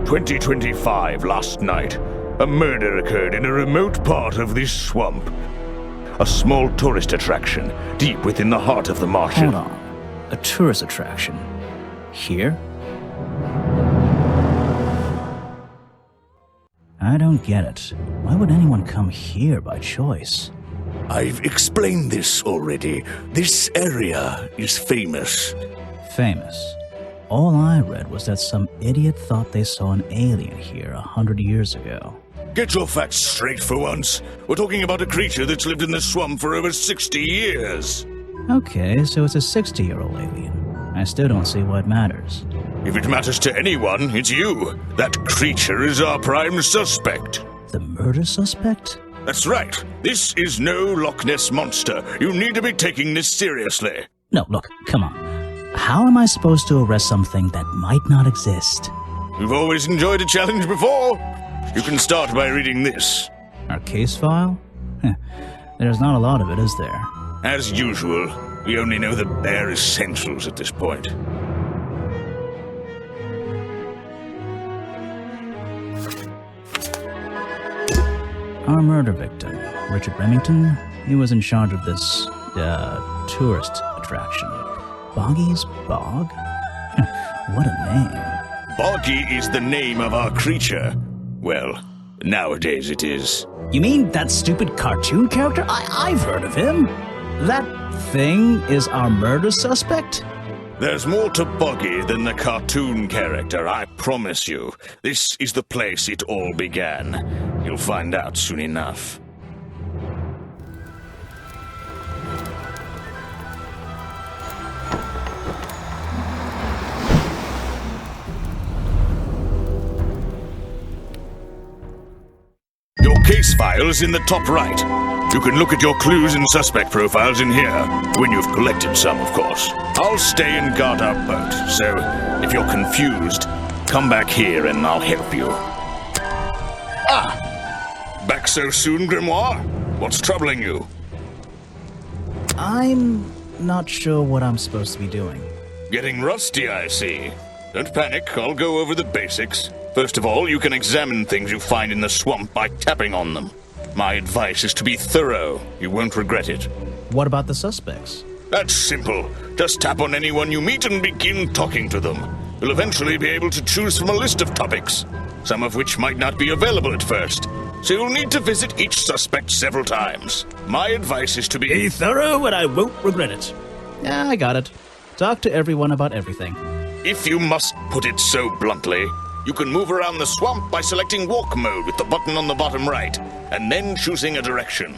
2025 last night, a murder occurred in a remote part of this swamp. A small tourist attraction, deep within the heart of the marshal. Hold on. A tourist attraction? Here? I don't get it. Why would anyone come here by choice? I've explained this already. This area is famous. Famous. All I read was that some idiot thought they saw an alien here 100 years ago. Get your facts straight for once. We're talking about a creature that's lived in the swamp for over 60 years. Okay, so it's a 60-year-old alien. I still don't see why it matters. If it matters to anyone, it's you. That creature is our prime suspect. The murder suspect? That's right. This is no Loch Ness monster. You need to be taking this seriously. No, look, come on. How am I supposed to arrest something that might not exist? You've always enjoyed a challenge before. You can start by reading this. Our case file? There's not a lot of it, is there? As usual, we only know the bare essentials at this point. Our murder victim, Richard Remington, he was in charge of this, tourist attraction. Boggy's Bog? What a name. Boggy is the name of our creature. Well, nowadays it is. You mean that stupid cartoon character? I've heard of him. That thing is our murder suspect? There's more to Boggy than the cartoon character, I promise you. This is the place it all began. You'll find out soon enough. Your case file is in the top right. You can look at your clues and suspect profiles in here, when you've collected some, of course. I'll stay and guard our boat, so if you're confused, come back here and I'll help you. Ah! Back so soon, Grimoire? What's troubling you? I'm not sure what I'm supposed to be doing. Getting rusty, I see. Don't panic, I'll go over the basics. First of all, you can examine things you find in the swamp by tapping on them. My advice is to be thorough. You won't regret it. What about the suspects? That's simple. Just tap on anyone you meet and begin talking to them. You'll eventually be able to choose from a list of topics, some of which might not be available at first. So you'll need to visit each suspect several times. My advice is to be thorough and I won't regret it. Yeah, I got it. Talk to everyone about everything. If you must put it so bluntly, you can move around the swamp by selecting walk mode with the button on the bottom right, and then choosing a direction.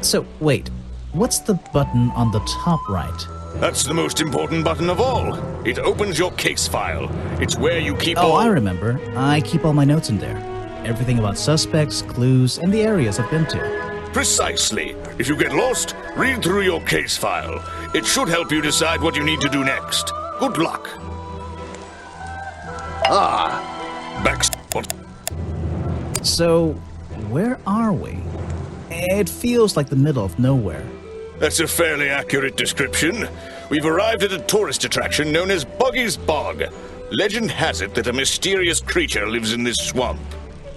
So, wait, what's the button on the top right? That's the most important button of all. It opens your case file. It's where you keep all... Oh, I remember. I keep all my notes in there. Everything about suspects, clues, and the areas I've been to. Precisely. If you get lost, read through your case file. It should help you decide what you need to do next. Good luck. Back... So, where are we? It feels like the middle of nowhere. That's a fairly accurate description. We've arrived at a tourist attraction known as Boggy's Bog. Legend has it that a mysterious creature lives in this swamp.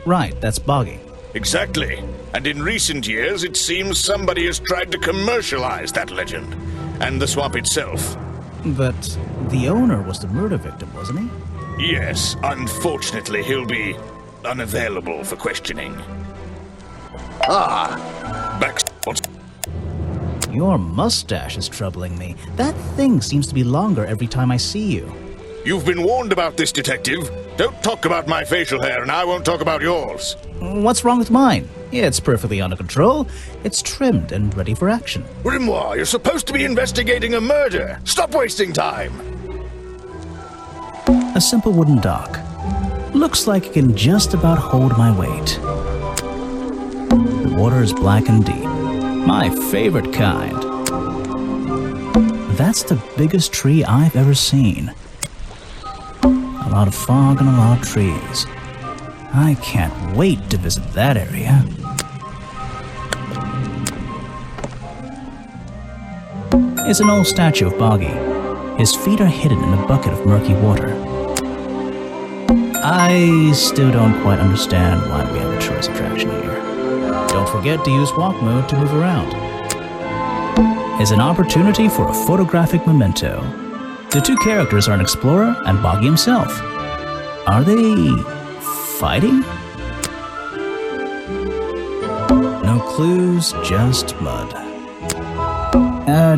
Right, that's Boggy. Exactly. And in recent years, it seems somebody has tried to commercialize that legend. And the swamp itself. But the owner was the murder victim, wasn't he? Yes, unfortunately, he'll be unavailable for questioning. Back... Your mustache is troubling me. That thing seems to be longer every time I see you. You've been warned about this, detective. Don't talk about my facial hair, and I won't talk about yours. What's wrong with mine? It's perfectly under control. It's trimmed and ready for action. Grimoire, you're supposed to be investigating a murder. Stop wasting time. A simple wooden dock. Looks like it can just about hold my weight. The water is black and deep. My favorite kind. That's the biggest tree I've ever seen. A lot of fog and a lot of trees. I can't wait to visit that area. It's an old statue of Boggy. His feet are hidden in a bucket of murky water. I still don't quite understand why we have a tourist attraction here. Don't forget to use walk mode to move around. It's an opportunity for a photographic memento. The two characters are an explorer and Boggy himself. Are they fighting? No clues, just mud.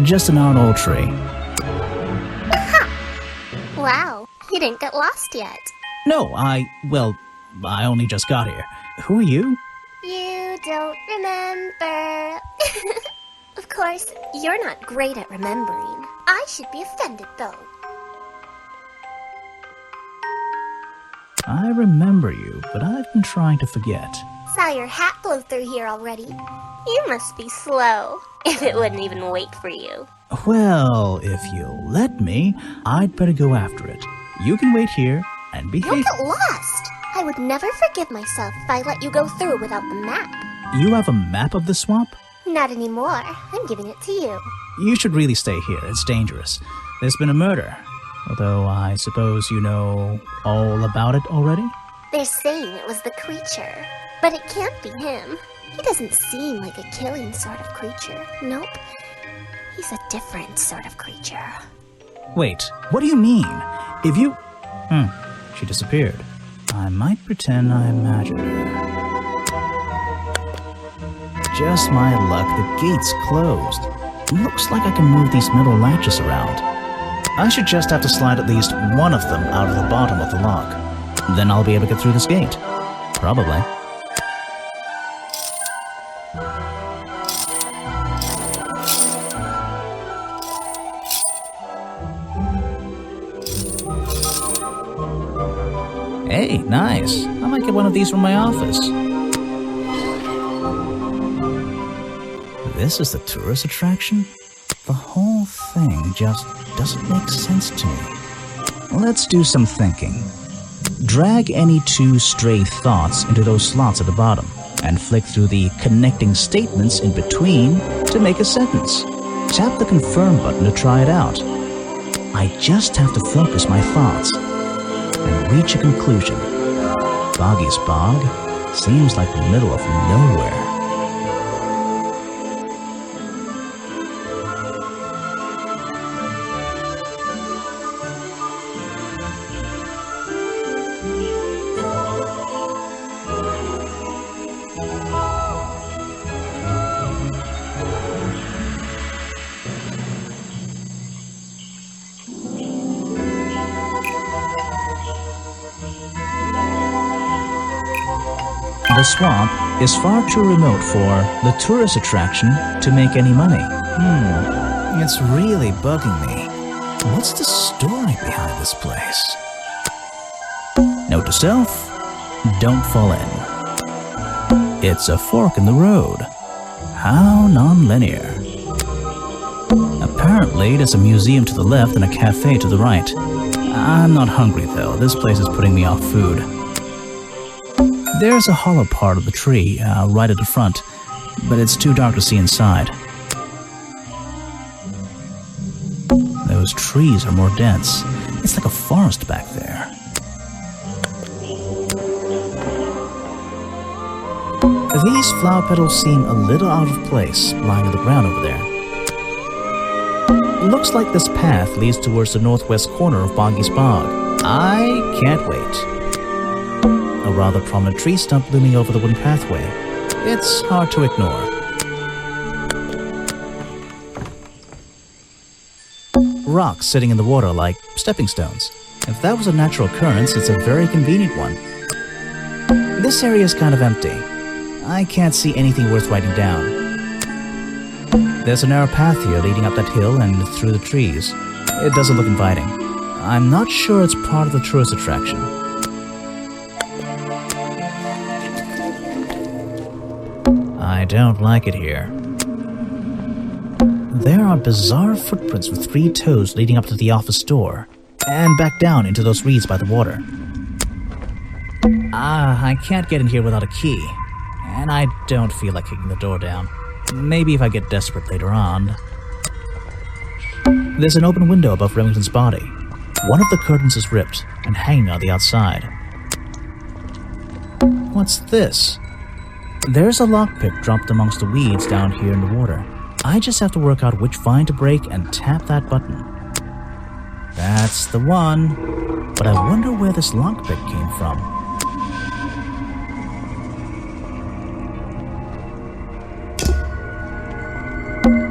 Just an old tree. Wow, you didn't get lost yet. No, I only just got here. Who are you? You don't remember. Of course, you're not great at remembering. I should be offended, though. I remember you, but I've been trying to forget. Saw your hat blow through here already. You must be slow, if it wouldn't even wait for you. Well, if you'll let me, I'd better go after it. You can wait here and behave. You'll get lost. I would never forgive myself if I let you go through without the map. You have a map of the swamp? Not anymore. I'm giving it to you. You should really stay here. It's dangerous. There's been a murder. Although I suppose you know all about it already? They're saying it was the creature, but it can't be him. He doesn't seem like a killing sort of creature. Nope. He's a different sort of creature. Wait, what do you mean? If you... she disappeared. I might pretend I imagined her. Just my luck, the gate's closed. Looks like I can move these metal latches around. I should just have to slide at least one of them out of the bottom of the lock. Then I'll be able to get through this gate. Probably. Hey, nice. I might get one of these from my office. This is the tourist attraction? The whole thing just doesn't make sense to me. Let's do some thinking. Drag any two stray thoughts into those slots at the bottom and flick through the connecting statements in between to make a sentence. Tap the confirm button to try it out. I just have to focus my thoughts and reach a conclusion. Boggy's Bog seems like the middle of nowhere. The swamp is far too remote for the tourist attraction to make any money. It's really bugging me. What's the story behind this place? Note to self, don't fall in. It's a fork in the road. How non-linear. Apparently, there's a museum to the left and a cafe to the right. I'm not hungry though. This place is putting me off food. There's a hollow part of the tree right at the front, but it's too dark to see inside. Those trees are more dense. It's like a forest back there. These flower petals seem a little out of place, lying on the ground over there. Looks like this path leads towards the northwest corner of Boggy's Bog. I can't wait. A rather prominent tree stump looming over the wooden pathway. It's hard to ignore. Rocks sitting in the water like stepping stones. If that was a natural occurrence, it's a very convenient one. This area is kind of empty. I can't see anything worth writing down. There's a narrow path here leading up that hill and through the trees. It doesn't look inviting. I'm not sure it's part of the tourist attraction. I don't like it here. There are bizarre footprints with 3 toes leading up to the office door, and back down into those reeds by the water. I can't get in here without a key, and I don't feel like kicking the door down. Maybe if I get desperate later on. There's an open window above Remington's body. One of the curtains is ripped and hanging on the outside. What's this? There's a lockpick dropped amongst the weeds down here in the water. I just have to work out which vine to break and tap that button. That's the one. But I wonder where this lockpick came from.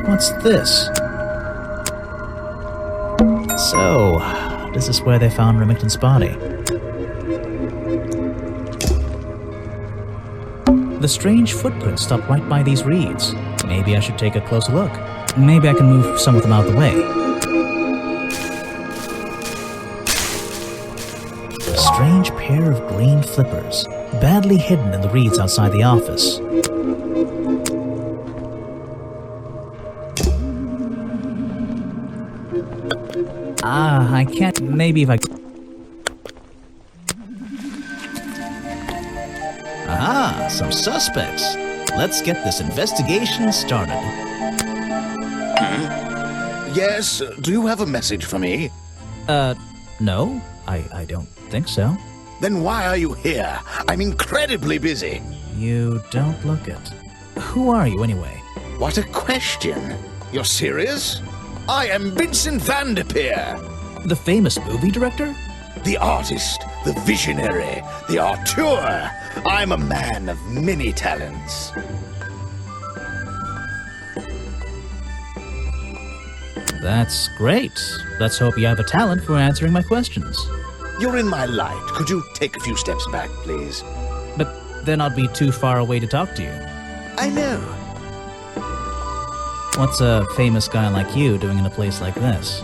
What's this? So, this is where they found Remington's body. The strange footprints stopped right by these reeds. Maybe I should take a closer look. Maybe I can move some of them out of the way. A strange pair of green flippers, badly hidden in the reeds outside the office. I can't. Maybe if I. Ah, some suspects. Let's get this investigation started. Yes, do you have a message for me? No, I don't think so. Then why are you here? I'm incredibly busy. You don't look it. Who are you anyway? What a question. You're serious? I am Vincent Van der Peer. The famous movie director? The artist, the visionary, the auteur. I'm a man of many talents. That's great. Let's hope you have a talent for answering my questions. You're in my light. Could you take a few steps back, please? But then I'd be too far away to talk to you. I know. What's a famous guy like you doing in a place like this?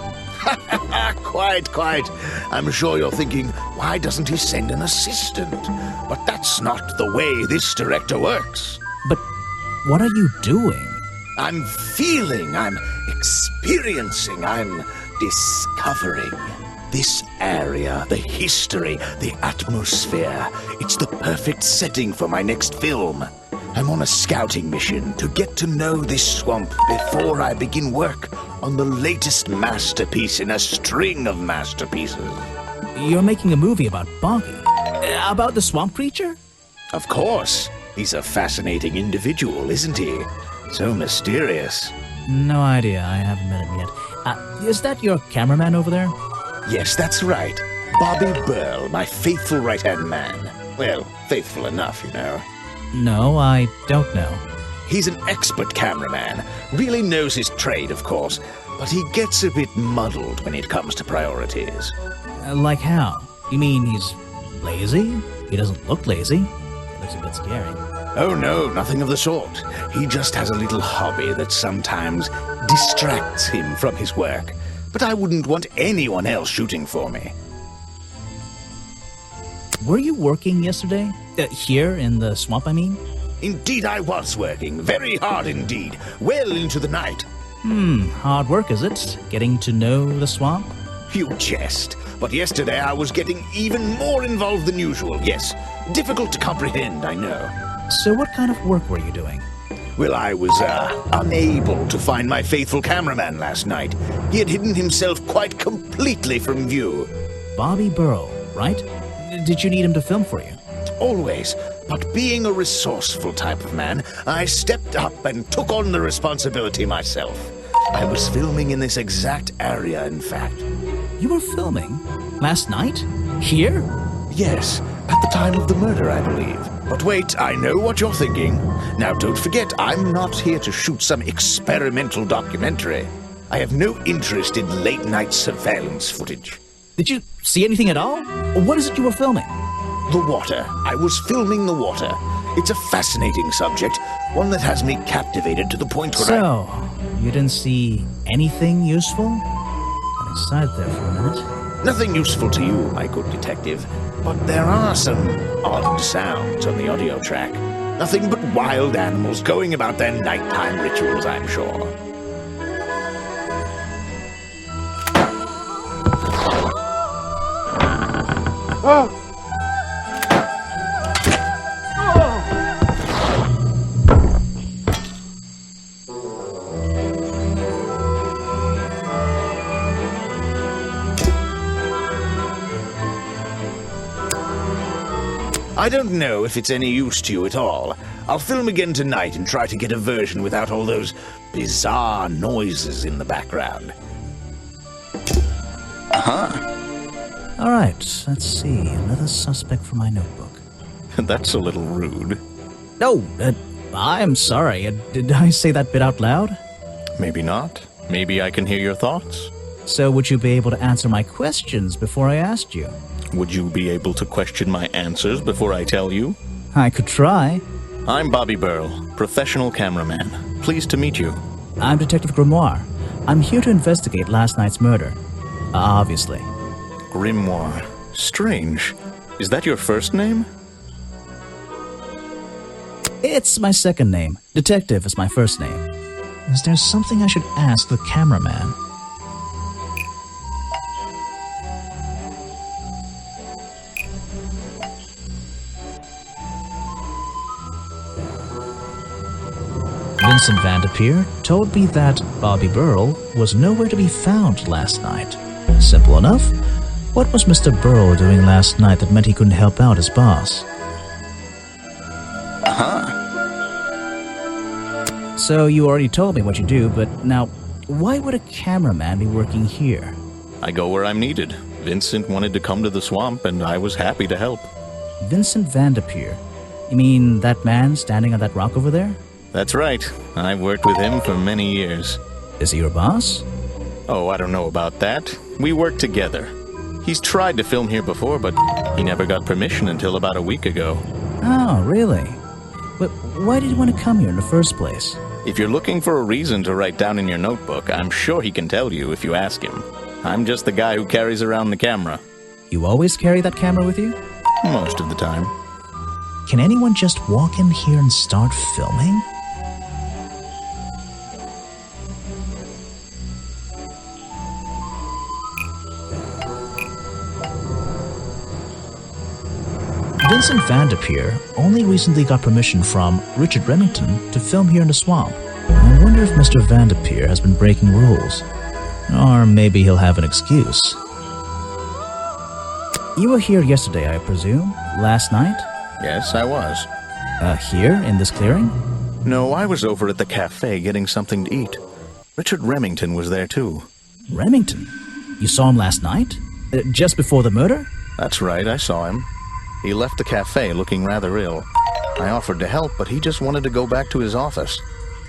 Quite. I'm sure you're thinking, why doesn't he send an assistant? But that's not the way this director works. But what are you doing? I'm feeling, I'm experiencing, I'm discovering. This area, the history, the atmosphere, it's the perfect setting for my next film. I'm on a scouting mission to get to know this swamp before I begin work on the latest masterpiece in a string of masterpieces. You're making a movie about Boggy? About the swamp creature? Of course. He's a fascinating individual, isn't he? So mysterious. No idea. I haven't met him yet. Is that your cameraman over there? Yes, that's right. Bobby Burl, my faithful right-hand man. Well, faithful enough, you know. No, I don't know. He's an expert cameraman. Really knows his trade, of course. But he gets a bit muddled when it comes to priorities. Like how? You mean he's lazy? He doesn't look lazy. He looks a bit scary. Oh no, nothing of the sort. He just has a little hobby that sometimes distracts him from his work. But I wouldn't want anyone else shooting for me. Were you working yesterday? Here in the swamp, I mean? Indeed I was working, very hard indeed, well into the night. Hard work, is it? Getting to know the swamp? You jest, but yesterday I was getting even more involved than usual, yes. Difficult to comprehend, I know. So what kind of work were you doing? Well, I was, unable to find my faithful cameraman last night. He had hidden himself quite completely from view. Bobby Burl, right? Did you need him to film for you? Always, but being a resourceful type of man, I stepped up and took on the responsibility myself. I was filming in this exact area, in fact. You were filming? Last night? Here? Yes, at the time of the murder, I believe. But wait, I know what you're thinking. Now, don't forget, I'm not here to shoot some experimental documentary. I have no interest in late-night surveillance footage. Did you see anything at all? What is it you were filming? The water. I was filming the water. It's a fascinating subject, one that has me captivated to the point where So, you didn't see anything useful? Got excited there for a minute. Nothing useful to you, my good detective, but there are some odd sounds on the audio track. Nothing but wild animals going about their nighttime rituals, I'm sure. I don't know if it's any use to you at all. I'll film again tonight and try to get a version without all those bizarre noises in the background. All right, let's see. Another suspect for my notebook. That's a little rude. Oh, I'm sorry. Did I say that bit out loud? Maybe not. Maybe I can hear your thoughts. So would you be able to answer my questions before I asked you? Would you be able to question my answers before I tell you? I could try. I'm Bobby Burl, professional cameraman. Pleased to meet you. I'm Detective Grimoire. I'm here to investigate last night's murder. Obviously. Grimoire. Strange. Is that your first name? It's my second name. Detective is my first name. Is there something I should ask the cameraman? Vincent Vanderpeer told me that Bobby Burl was nowhere to be found last night. Simple enough. What was Mr. Burl doing last night that meant he couldn't help out his boss? So you already told me what you do, but now, why would a cameraman be working here? I go where I'm needed. Vincent wanted to come to the swamp, and I was happy to help. Vincent Vanderpeer? You mean that man standing on that rock over there? That's right. I've worked with him for many years. Is he your boss? Oh, I don't know about that. We work together. He's tried to film here before, but he never got permission until about a week ago. Oh, really? But why did he want to come here in the first place? If you're looking for a reason to write down in your notebook, I'm sure he can tell you if you ask him. I'm just the guy who carries around the camera. You always carry that camera with you? Most of the time. Can anyone just walk in here and start filming? Vincent Vanderpeer only recently got permission from Richard Remington to film here in the swamp. I wonder if Mr. Vanderpeer has been breaking rules. Or maybe he'll have an excuse. You were here yesterday, I presume? Last night? Yes, I was. Here, in this clearing? No, I was over at the cafe getting something to eat. Richard Remington was there too. Remington? You saw him last night? Just before the murder? That's right, I saw him. He left the cafe looking rather ill. I offered to help, but he just wanted to go back to his office.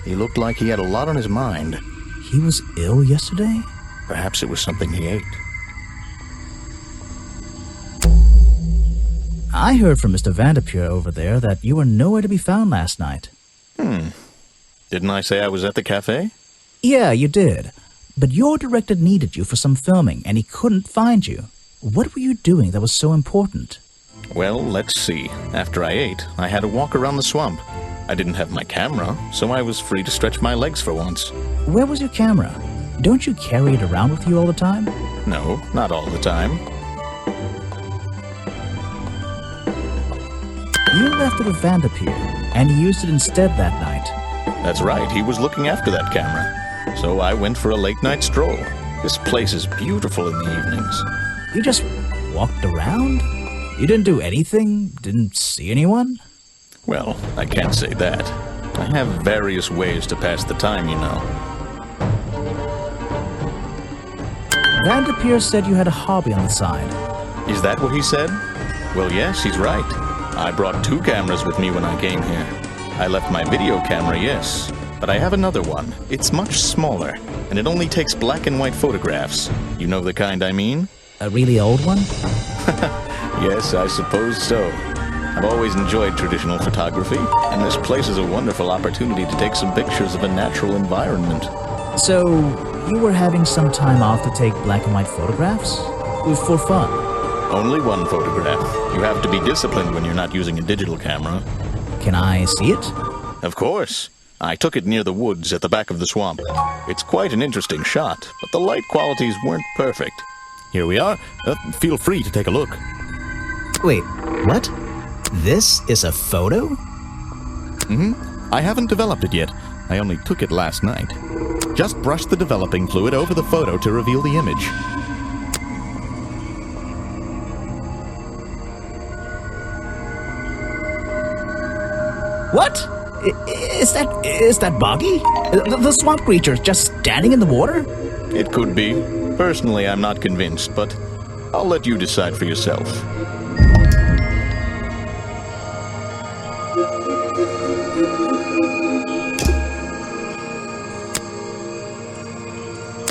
He looked like he had a lot on his mind. He was ill yesterday? Perhaps it was something he ate. I heard from Mr. Vanderpeer over there that you were nowhere to be found last night. Didn't I say I was at the cafe? Yeah, you did. But your director needed you for some filming, and he couldn't find you. What were you doing that was so important? Well, let's see. After I ate, I had to walk around the swamp. I didn't have my camera, so I was free to stretch my legs for once. Where was your camera? Don't you carry it around with you all the time? No, not all the time. You left it with Vanderpeer, and he used it instead that night. That's right, he was looking after that camera. So I went for a late-night stroll. This place is beautiful in the evenings. You just walked around? You didn't do anything? Didn't see anyone? Well, I can't say that. I have various ways to pass the time, you know. Vanderpeer said you had a hobby on the side. Is that what he said? Well, yes, he's right. I brought 2 cameras with me when I came here. I left my video camera, yes, but I have another one. It's much smaller, and it only takes black and white photographs. You know the kind I mean? A really old one? Yes, I suppose so. I've always enjoyed traditional photography, and this place is a wonderful opportunity to take some pictures of a natural environment. So, you were having some time off to take black and white photographs? For fun? Only one photograph. You have to be disciplined when you're not using a digital camera. Can I see it? Of course. I took it near the woods at the back of the swamp. It's quite an interesting shot, but the light qualities weren't perfect. Here we are. Feel free to take a look. Wait, what? This is a photo? I haven't developed it yet. I only took it last night. Just brush the developing fluid over the photo to reveal the image. What? Is that Boggy? The swamp creature just standing in the water? It could be. Personally, I'm not convinced, but I'll let you decide for yourself.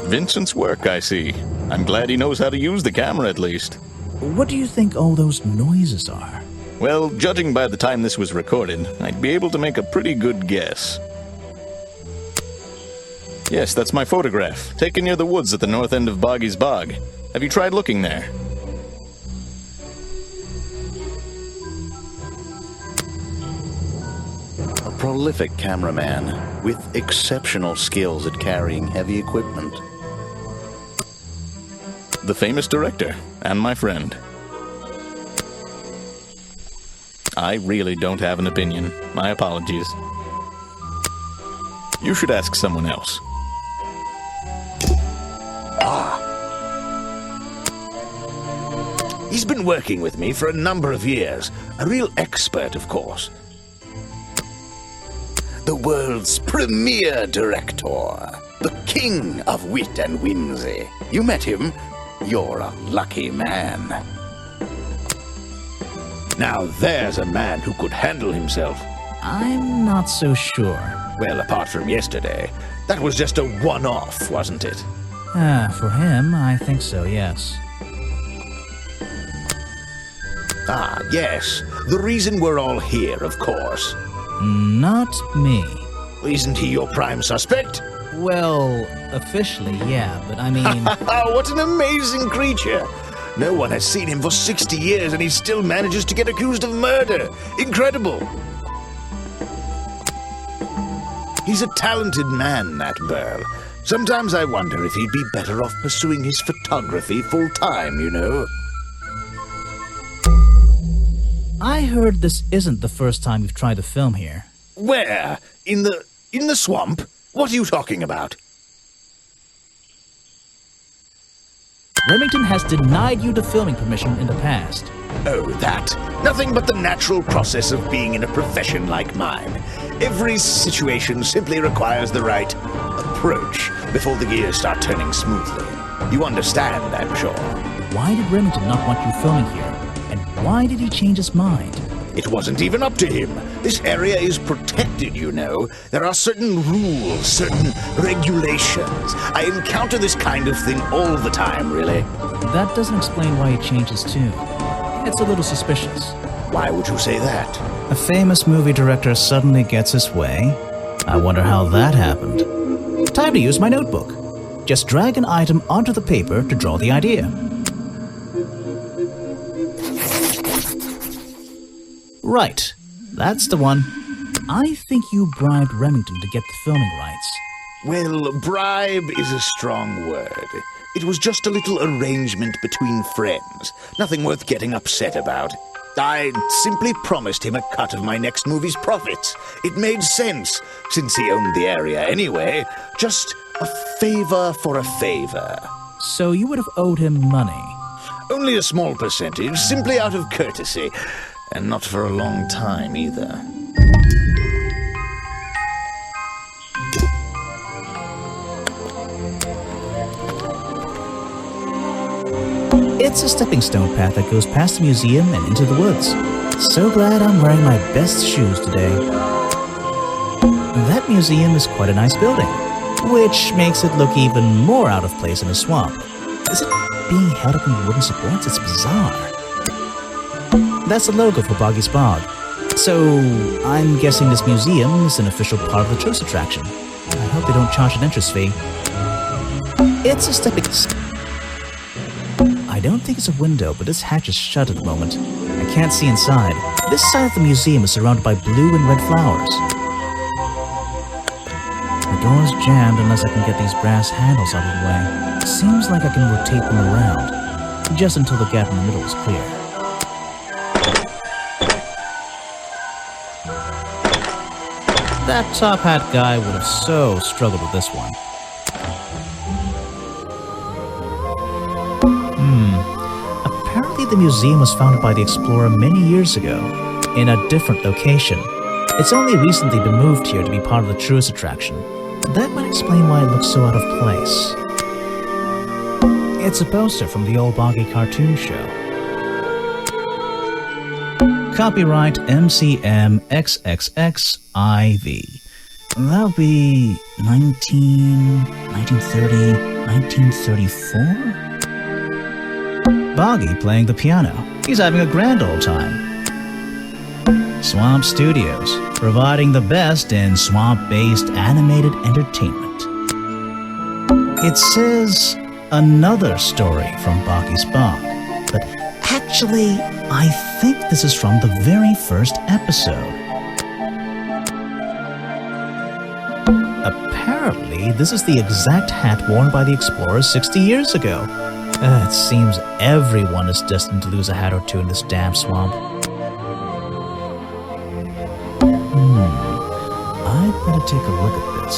Vincent's work, I see. I'm glad he knows how to use the camera, at least. What do you think all those noises are? Well, judging by the time this was recorded, I'd be able to make a pretty good guess. Yes, that's my photograph, taken near the woods at the north end of Boggy's Bog. Have you tried looking there? A prolific cameraman with exceptional skills at carrying heavy equipment. The famous director, and my friend. I really don't have an opinion. My apologies. You should ask someone else. He's been working with me for a number of years. A real expert, of course. The world's premier director. The king of wit and whimsy. You met him? You're a lucky man. Now there's a man who could handle himself. I'm not so sure. Well, apart from yesterday, that was just a one-off, wasn't it? For him, I think so, yes. Ah, yes. The reason we're all here, of course. Not me. Isn't he your prime suspect? Well, officially, yeah, but I mean... What an amazing creature! No one has seen him for 60 years and he still manages to get accused of murder. Incredible! He's a talented man, that Burl. Sometimes I wonder if he'd be better off pursuing his photography full-time, you know. I heard this isn't the first time you've tried to film here. Where? In the swamp? What are you talking about? Remington has denied you the filming permission in the past. Oh, that. Nothing but the natural process of being in a profession like mine. Every situation simply requires the right approach before the gears start turning smoothly. You understand, I'm sure. Why did Remington not want you filming here? And why did he change his mind? It wasn't even up to him. This area is protected, you know. There are certain rules, certain regulations. I encounter this kind of thing all the time, really. That doesn't explain why he changed his tune. It's a little suspicious. Why would you say that? A famous movie director suddenly gets his way. I wonder how that happened. Time to use my notebook. Just drag an item onto the paper to draw the idea. Right, that's the one. I think you bribed Remington to get the filming rights. Well, bribe is a strong word. It was just a little arrangement between friends. Nothing worth getting upset about. I simply promised him a cut of my next movie's profits. It made sense, since he owned the area anyway. Just a favor for a favor. So you would have owed him money? Only a small percentage, simply out of courtesy. And not for a long time, either. It's a stepping stone path that goes past the museum and into the woods. So glad I'm wearing my best shoes today. That museum is quite a nice building, which makes it look even more out of place in a swamp. Is it being held up in wooden supports? It's bizarre. That's the logo for Boggy's Bog. So, I'm guessing this museum is an official part of the tourist attraction. I hope they don't charge an entrance fee. It's a stepping stone. I don't think it's a window, but this hatch is shut at the moment. I can't see inside. This side of the museum is surrounded by blue and red flowers. The door's jammed unless I can get these brass handles out of the way. Seems like I can rotate them around, just until the gap in the middle is clear. That top hat guy would have so struggled with this one. Apparently the museum was founded by the explorer many years ago, in a different location. It's only recently been moved here to be part of the tourist attraction. That might explain why it looks so out of place. It's a poster from the old Boggy cartoon show. Copyright MCM XXXIV. That'll be 1930, 1934? Boggy playing the piano. He's having a grand old time. Swamp Studios, providing the best in swamp-based animated entertainment. It says another story from Boggy's Bog, but actually, I think this is from the very first episode. Apparently, this is the exact hat worn by the explorers 60 years ago. It seems everyone is destined to lose a hat or two in this damn swamp. I'd better take a look at this.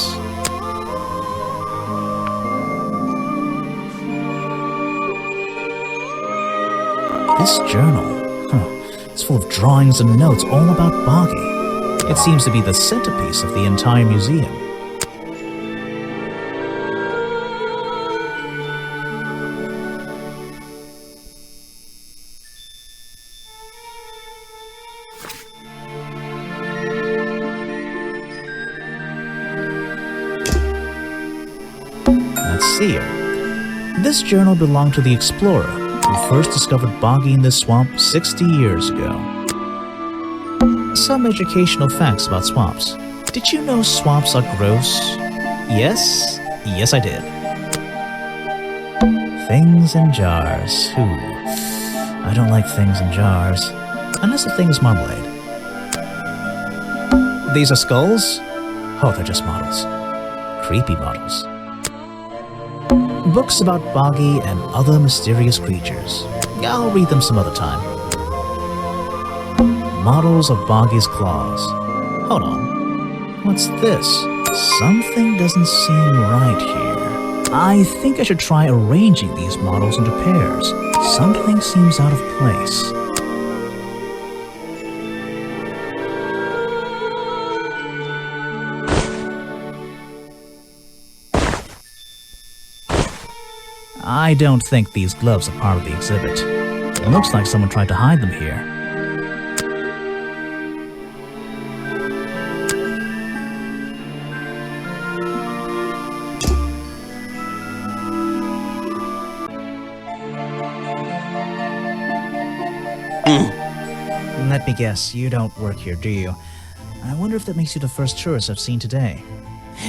This journal, it's full of drawings and notes all about Boggy. It seems to be the centerpiece of the entire museum. Let's see here. This journal belonged to the explorer who first discovered Boggy in this swamp 60 years ago. Some educational facts about swamps. Did you know swamps are gross? Yes? Yes, I did. Things in jars. I don't like things in jars. Unless the thing is marmalade. These are skulls? Oh, they're just models. Creepy models. Books about Boggy and other mysterious creatures. I'll read them some other time. Models of Boggy's claws. Hold on. What's this? Something doesn't seem right here. I think I should try arranging these models into pairs. Something seems out of place. I don't think these gloves are part of the exhibit. It looks like someone tried to hide them here. Let me guess, you don't work here, do you? I wonder if that makes you the first tourist I've seen today.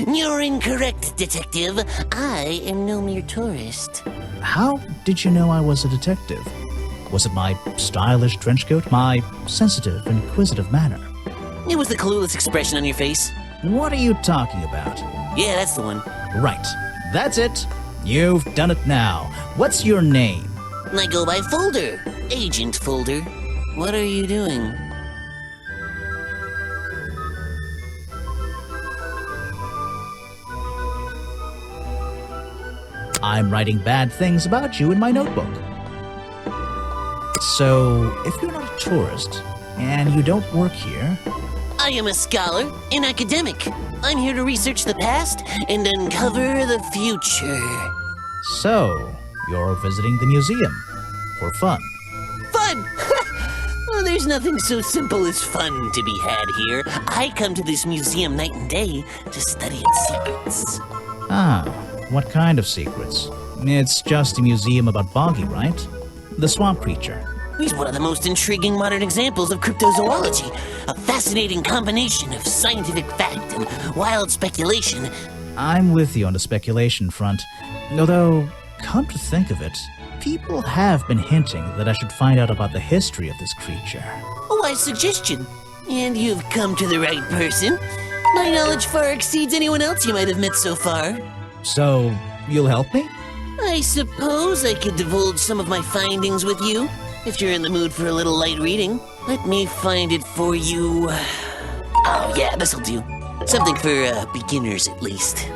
You're incorrect, detective. I am no mere tourist. How did you know I was a detective? Was it my stylish trench coat? My sensitive, inquisitive manner? It was the clueless expression on your face. What are you talking about? Yeah, that's the one. Right. That's it. You've done it now. What's your name? I go by Folder. Agent Folder. What are you doing? I'm writing bad things about you in my notebook. So, if you're not a tourist, and you don't work here... I am a scholar, an academic. I'm here to research the past and uncover the future. So, you're visiting the museum. For fun. Fun! Well, there's nothing so simple as fun to be had here. I come to this museum night and day to study its secrets. Ah, what kind of secrets? It's just a museum about Boggy, right? The swamp creature. He's one of the most intriguing modern examples of cryptozoology. A fascinating combination of scientific fact and wild speculation. I'm with you on the speculation front. Although, come to think of it, people have been hinting that I should find out about the history of this creature. A wise suggestion. And you've come to the right person. My knowledge far exceeds anyone else you might have met so far. So, you'll help me? I suppose I could divulge some of my findings with you, if you're in the mood for a little light reading. Let me find it for you. Oh yeah, this'll do. Something for beginners at least.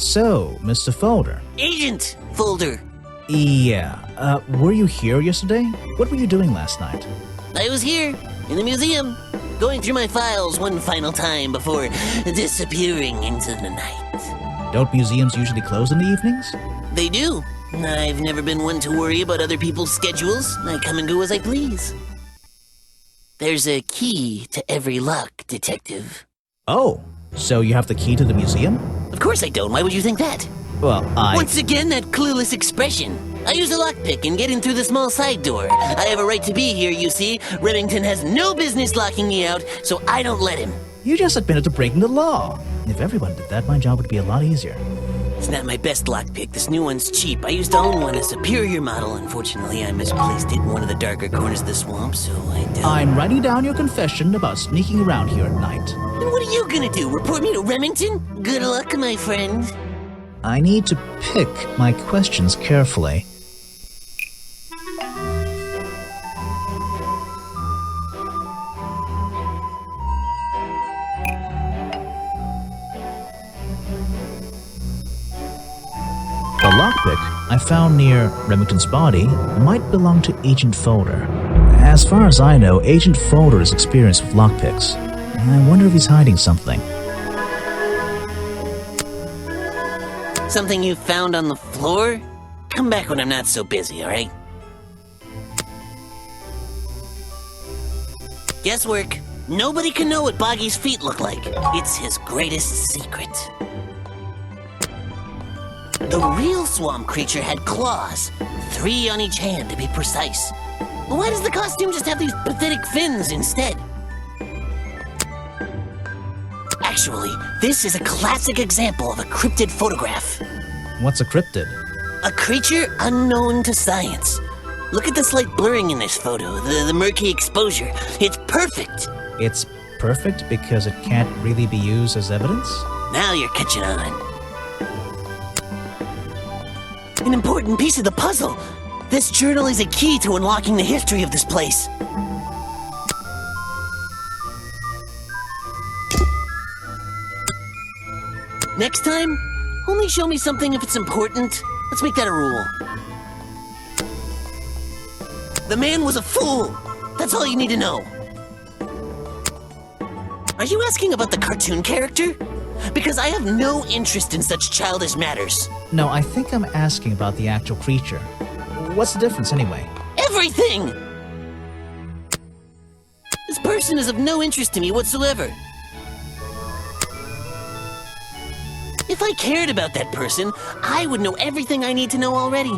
So, Mr. Folder. Agent Folder. Yeah, were you here yesterday? What were you doing last night? I was here, in the museum, going through my files one final time before disappearing into the night. Don't museums usually close in the evenings? They do. I've never been one to worry about other people's schedules. I come and go as I please. There's a key to every lock, Detective. Oh, so you have the key to the museum? Of course I don't. Why would you think that? Well, Once again, that clueless expression. I use a lockpick and get in through the small side door. I have a right to be here, you see. Remington has no business locking me out, so I don't let him. You just admitted to breaking the law. If everyone did that, my job would be a lot easier. It's not my best lockpick. This new one's cheap. I used to own one, a superior model. Unfortunately, I misplaced it in one of the darker corners of the swamp, so I don't... I'm writing down your confession about sneaking around here at night. And what are you gonna do? Report me to Remington? Good luck, my friend. I need to pick my questions carefully. The lockpick I found near Remington's body might belong to Agent Folder. As far as I know, Agent Folder is experienced with lockpicks. I wonder if he's hiding something. Something you found on the floor? Come back when I'm not so busy, alright? Guesswork. Nobody can know what Boggy's feet look like. It's his greatest secret. The real swamp creature had claws, 3 on each hand to be precise. Why does the costume just have these pathetic fins instead? Actually, this is a classic example of a cryptid photograph. What's a cryptid? A creature unknown to science. Look at the slight blurring in this photo, the murky exposure. It's perfect. It's perfect because it can't really be used as evidence? Now you're catching on. An important piece of the puzzle. This journal is a key to unlocking the history of this place. Next time, only show me something if it's important. Let's make that a rule. The man was a fool. That's all you need to know. Are you asking about the cartoon character? Because I have no interest in such childish matters. No, I think I'm asking about the actual creature. What's the difference anyway? Everything! This person is of no interest to me whatsoever. If I cared about that person, I would know everything I need to know already.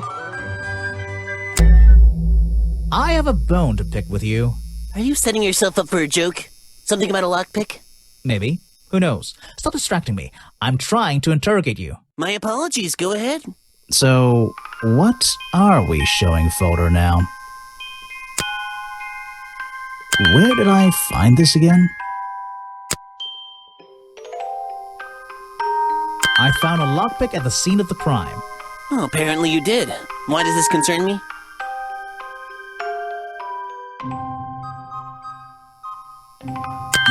I have a bone to pick with you. Are you setting yourself up for a joke? Something about a lockpick? Maybe. Who knows? Stop distracting me. I'm trying to interrogate you. My apologies, go ahead. So, what are we showing Folder now? Where did I find this again? I found a lockpick at the scene of the crime. Oh, apparently you did. Why does this concern me?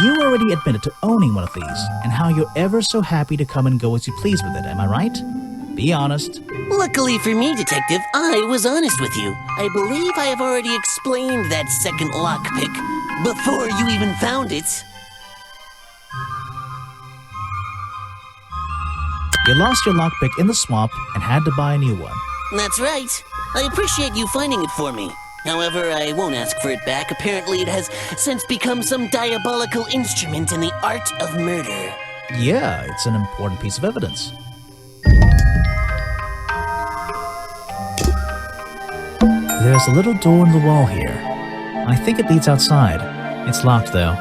You already admitted to owning one of these, and how you're ever so happy to come and go as you please with it, am I right? Be honest. Luckily for me, Detective, I was honest with you. I believe I have already explained that second lockpick before you even found it. You lost your lockpick in the swamp and had to buy a new one. That's right. I appreciate you finding it for me. However, I won't ask for it back. Apparently, it has since become some diabolical instrument in the art of murder. Yeah, it's an important piece of evidence. There's a little door in the wall here. I think it leads outside. It's locked, though.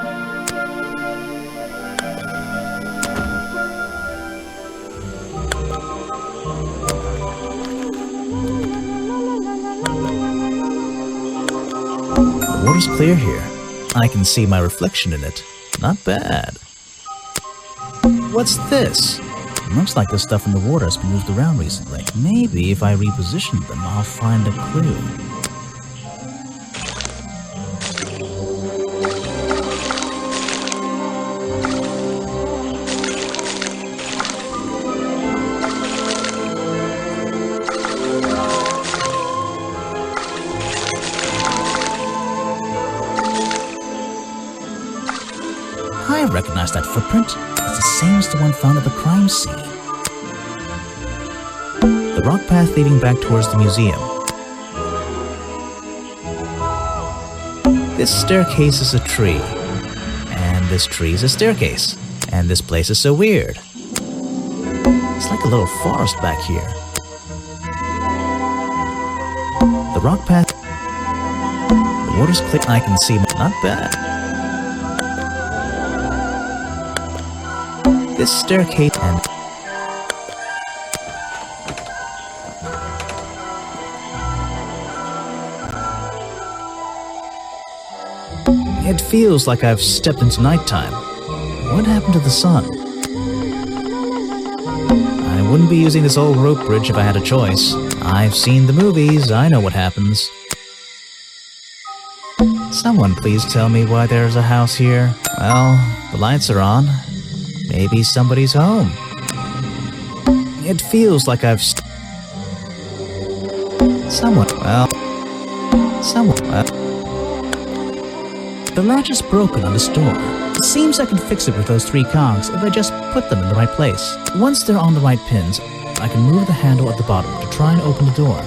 The water's clear here. I can see my reflection in it. Not bad. What's this? Looks like the stuff in the water has been moved around recently. Maybe if I reposition them, I'll find a clue. I recognize that footprint. It's the same as the one found at the crime scene. The rock path leading back towards the museum. This staircase is a tree. And this tree is a staircase. And this place is so weird. It's like a little forest back here. The rock path. The water's clear. I can see. Not bad. This staircase and. It feels like I've stepped into nighttime. What happened to the sun? I wouldn't be using this old rope bridge if I had a choice. I've seen the movies, I know what happens. Someone please tell me why there's a house here. Well, the lights are on. Maybe somebody's home. It feels like I've Someone. The latch is broken on this door. It seems I can fix it with those 3 cogs if I just put them in the right place. Once they're on the right pins, I can move the handle at the bottom to try and open the door.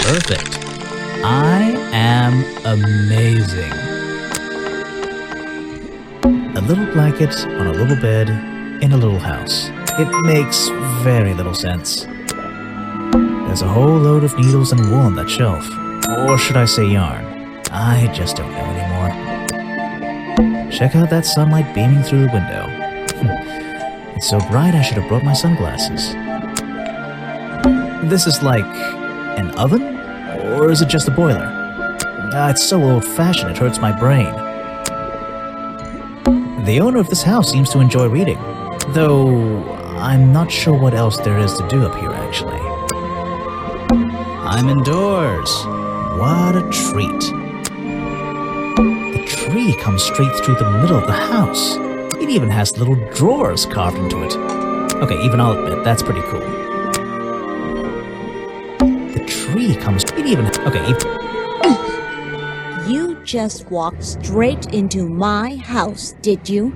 Perfect. I am amazing. A little blanket on a little bed in a little house. It makes very little sense. There's a whole load of needles and wool on that shelf. Or should I say yarn? I just don't know anymore. Check out that sunlight beaming through the window. It's so bright I should have brought my sunglasses. This is like an oven? Or is it just a boiler? It's so old-fashioned it hurts my brain. The owner of this house seems to enjoy reading, though I'm not sure what else there is to do up here, actually. I'm indoors. What a treat. The tree comes straight through the middle of the house. It even has little drawers carved into it. Okay, even I'll admit, that's pretty cool. Tree comes. It even. Okay. You just walked straight into my house, did you?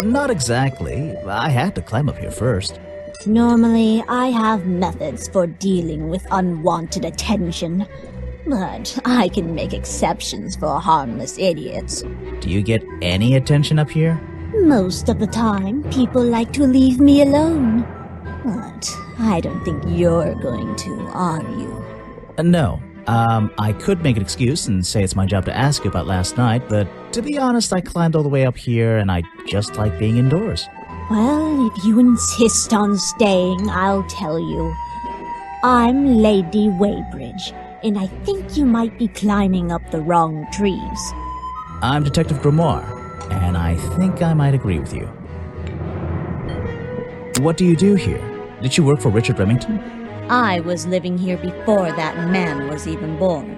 Not exactly. I had to climb up here first. Normally, I have methods for dealing with unwanted attention, but I can make exceptions for harmless idiots. Do you get any attention up here? Most of the time, people like to leave me alone. But I don't think you're going to, are you? No. I could make an excuse and say it's my job to ask you about last night, but to be honest, I climbed all the way up here and I just like being indoors. Well, if you insist on staying, I'll tell you. I'm Lady Weybridge, and I think you might be climbing up the wrong trees. I'm Detective Grimoire, and I think I might agree with you. What do you do here? Did you work for Richard Remington? I was living here before that man was even born.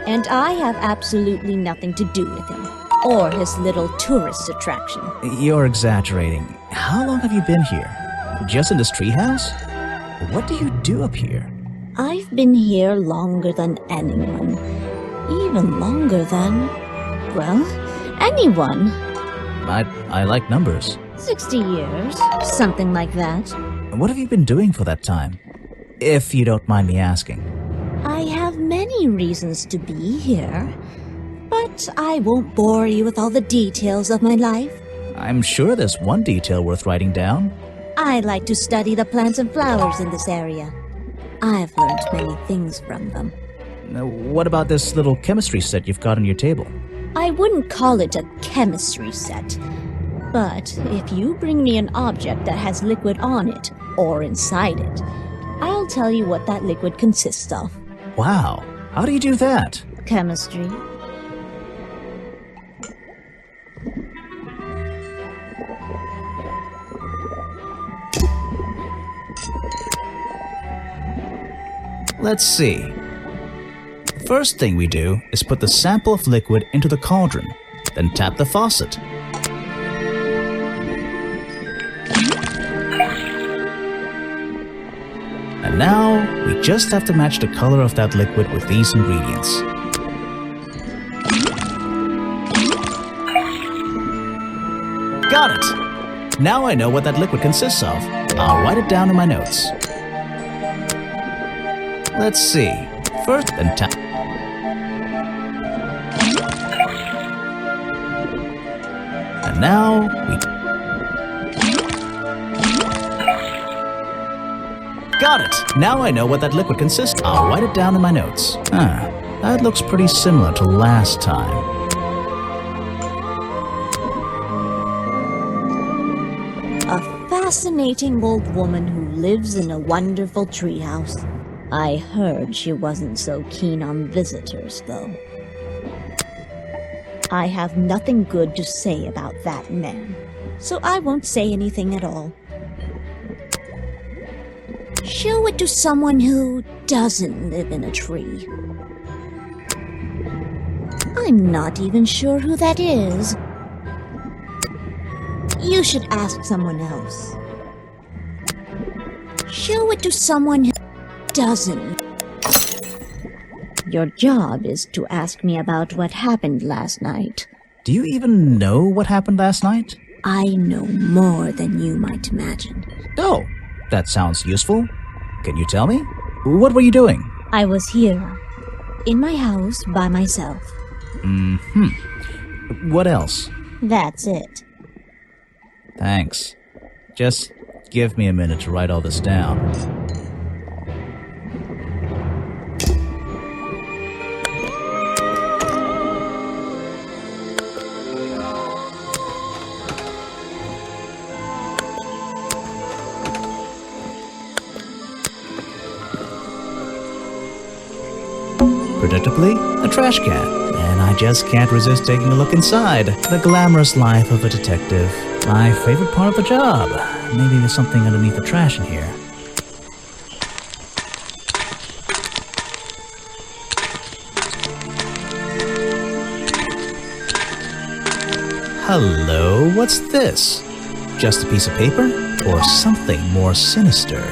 And I have absolutely nothing to do with him, or his little tourist attraction. You're exaggerating. How long have you been here? Just in this treehouse? What do you do up here? I've been here longer than anyone. Even longer than, well, anyone. I like numbers. 60 years, something like that. What have you been doing for that time? If you don't mind me asking. I have many reasons to be here, but I won't bore you with all the details of my life. I'm sure there's one detail worth writing down. I like to study the plants and flowers in this area. I've learned many things from them. What about this little chemistry set you've got on your table? I wouldn't call it a chemistry set. But if you bring me an object that has liquid on it, or inside it, I'll tell you what that liquid consists of. Wow, how do you do that? Chemistry. Let's see. First thing we do is put the sample of liquid into the cauldron, then tap the faucet. And now, we just have to match the color of that liquid with these ingredients. Got it! Now I know what that liquid consists of. I'll write it down in my notes. Let's see. First, then tap. And now, we... Got it! Now I know what that liquid consists of. I'll write it down in my notes. That looks pretty similar to last time. A fascinating old woman who lives in a wonderful treehouse. I heard she wasn't so keen on visitors, though. I have nothing good to say about that man, so I won't say anything at all. Show it to someone who doesn't live in a tree. I'm not even sure who that is. You should ask someone else. Show it to someone who doesn't. Your job is to ask me about what happened last night. Do you even know what happened last night? I know more than you might imagine. Oh, that sounds useful. Can you tell me? What were you doing? I was here, in my house by myself. What else? That's it. Thanks. Just give me a minute to write all this down. Predictably, a trash can, and I just can't resist taking a look inside. The glamorous life of a detective. My favorite part of the job. Maybe there's something underneath the trash in here. Hello, what's this? Just a piece of paper? Or something more sinister?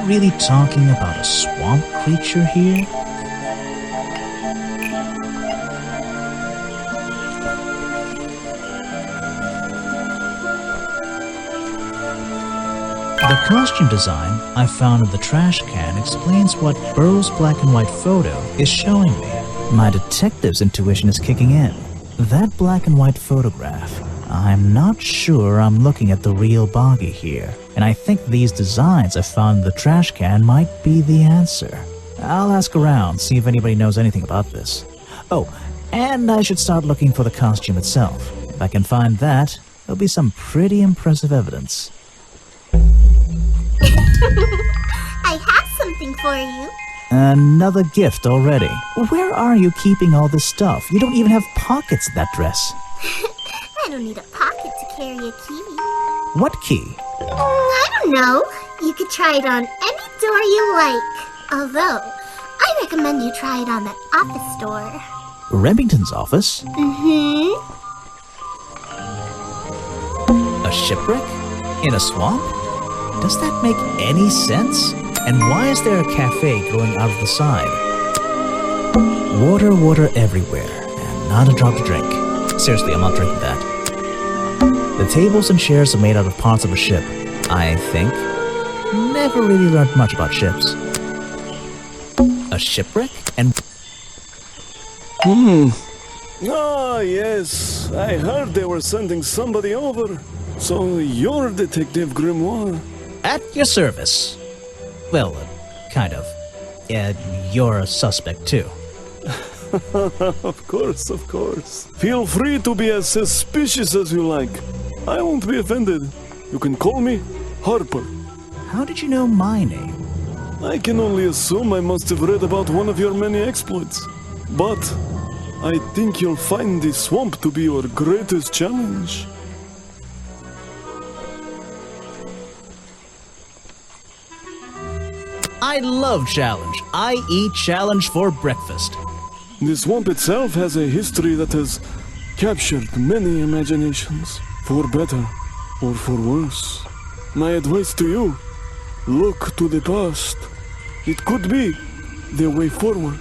Really talking about a swamp creature here? The costume design I found in the trash can explains what Burroughs' black and white photo is showing me. My detective's intuition is kicking in. That black and white photograph, I'm not sure I'm looking at the real Boggy here, and I think these designs I found in the trash can might be the answer. I'll ask around, see if anybody knows anything about this. Oh, and I should start looking for the costume itself. If I can find that, there'll be some pretty impressive evidence. I have something for you. Another gift already. Where are you keeping all this stuff? You don't even have pockets in that dress. I don't need a pocket to carry a key. What key? I don't know. You could try it on any door you like. Although, I recommend you try it on that office door. Remington's office? Mm-hmm. A shipwreck? In a swamp? Does that make any sense? And why is there a cafe growing out of the side? Water everywhere, and not a drop to drink. Seriously, I'm not drinking that. The tables and chairs are made out of parts of a ship, I think. Never really learned much about ships. A shipwreck? And... Ah, yes. I heard they were sending somebody over. So you're Detective Grimoire. At your service. Well, kind of. You're a suspect, too. Of course. Feel free to be as suspicious as you like. I won't be offended. You can call me Harper. How did you know my name? I can only assume I must have read about one of your many exploits. But I think you'll find this swamp to be your greatest challenge. I love challenge. I eat challenge for breakfast. The swamp itself has a history that has captured many imaginations, for better or for worse. My advice to you, look to the past. It could be the way forward.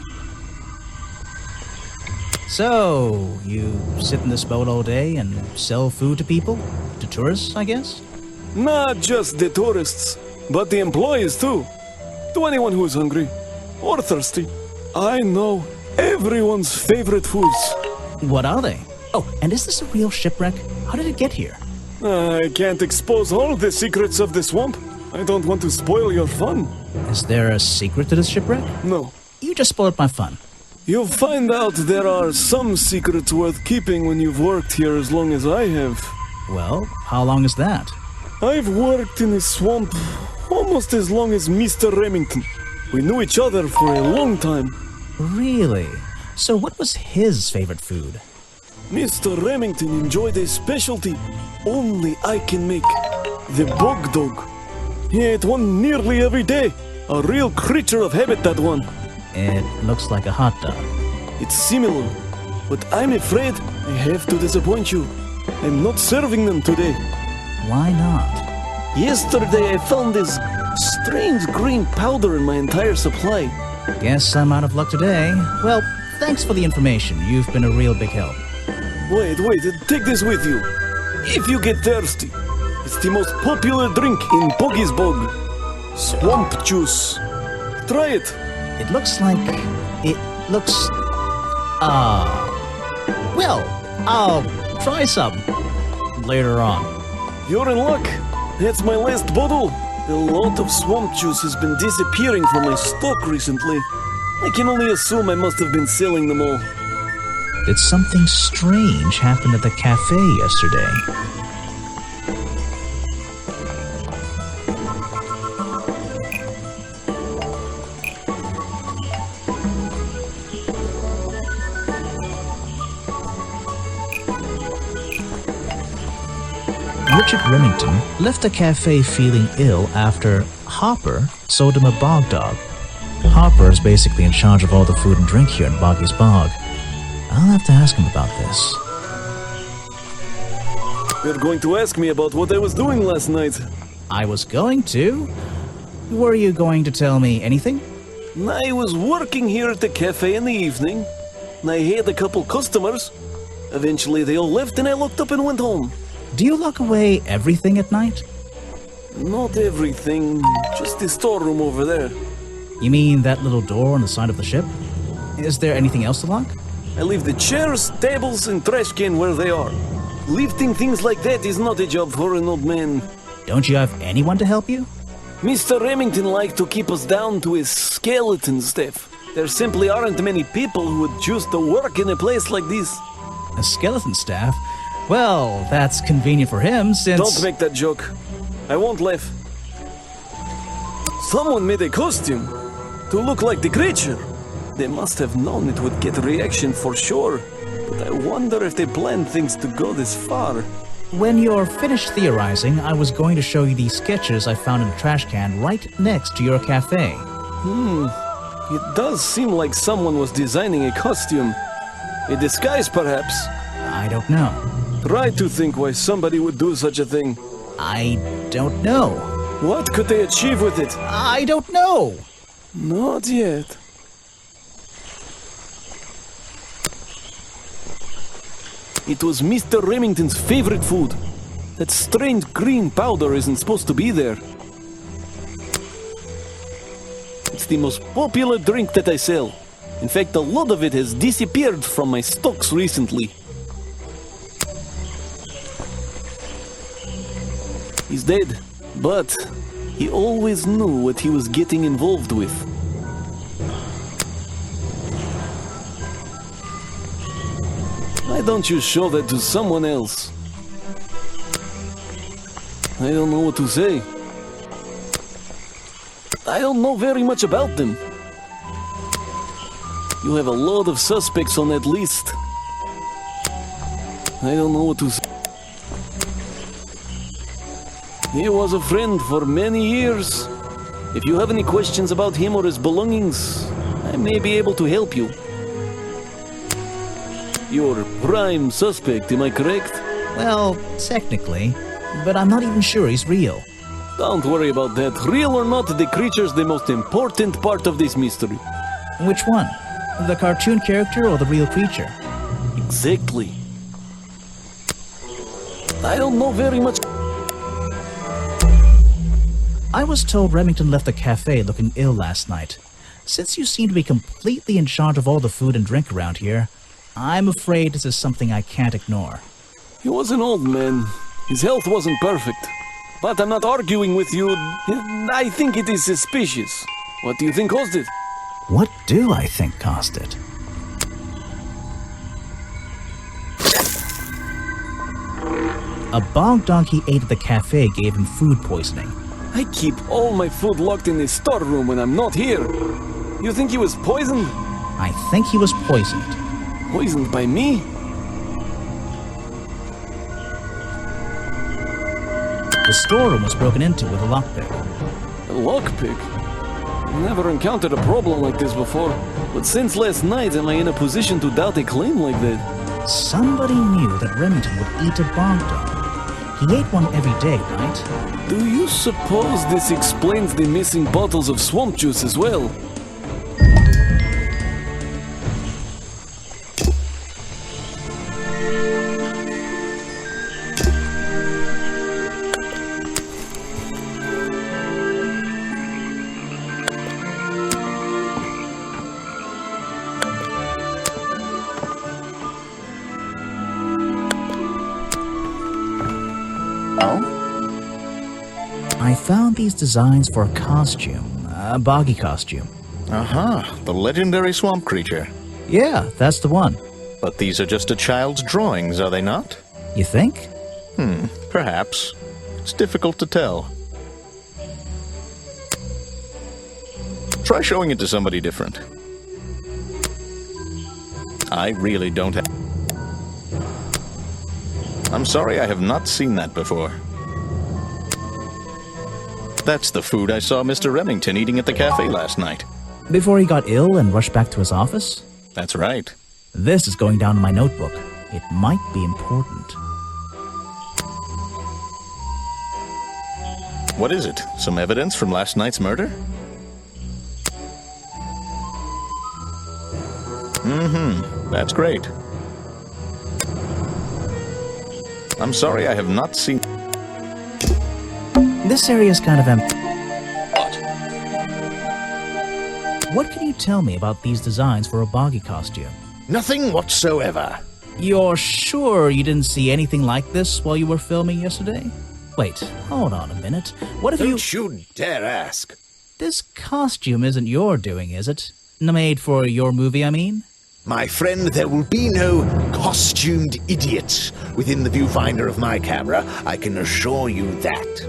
So, you sit in this boat all day and sell food to people? To tourists, I guess? Not just the tourists, but the employees too. To anyone who is hungry or thirsty. I know everyone's favorite foods. What are they? Oh, and is this a real shipwreck? How did it get here? I can't expose all the secrets of the swamp. I don't want to spoil your fun. Is there a secret to this shipwreck? No. You just spoiled my fun. You'll find out there are some secrets worth keeping when you've worked here as long as I have. Well, how long is that? I've worked in the swamp almost as long as Mr. Remington. We knew each other for a long time. Really? So what was his favorite food? Mr. Remington enjoyed a specialty only I can make. The bog dog. He ate one nearly every day. A real creature of habit, that one. It looks like a hot dog. It's similar, but I'm afraid I have to disappoint you. I'm not serving them today. Why not? Yesterday I found this strange green powder in my entire supply. Guess I'm out of luck today. Well, thanks for the information. You've been a real big help. Wait, take this with you. If you get thirsty, it's the most popular drink in Boggy's Bog. Swamp juice. Try it. It looks like... Well, I'll try some later on. You're in luck. That's my last bottle. A lot of swamp juice has been disappearing from my stock recently. I can only assume I must have been selling them all. Did something strange happen at the cafe yesterday? Richard Remington left the cafe feeling ill after Hopper sold him a bog dog. Hopper is basically in charge of all the food and drink here in Boggy's Bog. I'll have to ask him about this. You're going to ask me about what I was doing last night. I was going to? Were you going to tell me anything? I was working here at the cafe in the evening. I had a couple customers. Eventually they all left and I locked up and went home. Do you lock away everything at night? Not everything, just the storeroom over there. You mean that little door on the side of the ship? Is there anything else to lock? I leave the chairs, tables, and trash can where they are. Lifting things like that is not a job for an old man. Don't you have anyone to help you? Mr. Remington liked to keep us down to his skeleton staff. There simply aren't many people who would choose to work in a place like this. A skeleton staff? Well, that's convenient for him since... Don't make that joke. I won't laugh. Someone made a costume to look like the creature. They must have known it would get a reaction for sure. But I wonder if they planned things to go this far. When you're finished theorizing, I was going to show you these sketches I found in a trash can right next to your cafe. It does seem like someone was designing a costume. A disguise, perhaps. I don't know. Try to think why somebody would do such a thing. I don't know. What could they achieve with it? I don't know. Not yet. It was Mr. Remington's favorite food. That strange green powder isn't supposed to be there. It's the most popular drink that I sell. In fact, a lot of it has disappeared from my stocks recently. He's dead, but he always knew what he was getting involved with. Why don't you show that to someone else? I don't know what to say. I don't know very much about them. You have a lot of suspects on that list. I don't know what to say. He was a friend for many years. If you have any questions about him or his belongings, I may be able to help you. You're prime suspect, am I correct? Well, technically, but I'm not even sure he's real. Don't worry about that. Real or not, the creature's the most important part of this mystery. Which one? The cartoon character or the real creature? Exactly. I don't know very much. I was told Remington left the cafe looking ill last night. Since you seem to be completely in charge of all the food and drink around here, I'm afraid this is something I can't ignore. He was an old man. His health wasn't perfect. But I'm not arguing with you. I think it is suspicious. What do you think caused it? What do I think caused it? A bog donkey ate at the cafe gave him food poisoning. I keep all my food locked in the storeroom when I'm not here. You think he was poisoned? I think he was poisoned. Poisoned by me? The storeroom was broken into with a lockpick. A lockpick? Never encountered a problem like this before. But since last night, am I in a position to doubt a claim like that? Somebody knew that Remington would eat a bog dog. He ate one every day, right? Do you suppose this explains the missing bottles of swamp juice as well? I found these designs for a costume, a boggy costume. Aha, the legendary swamp creature. Yeah, that's the one. But these are just a child's drawings, are they not? You think? Perhaps. It's difficult to tell. Try showing it to somebody different. I really don't have... I'm sorry, I have not seen that before. That's the food I saw Mr. Remington eating at the cafe last night. Before he got ill and rushed back to his office? That's right. This is going down in my notebook. It might be important. What is it? Some evidence from last night's murder? That's great. I'm sorry, I have not seen... This area is kind of empty. What? What can you tell me about these designs for a boggy costume? Nothing whatsoever. You're sure you didn't see anything like this while you were filming yesterday? Wait, hold on a minute. What if Don't you dare ask. This costume isn't your doing, is it? Made for your movie, I mean? My friend, there will be no costumed idiots within the viewfinder of my camera. I can assure you that.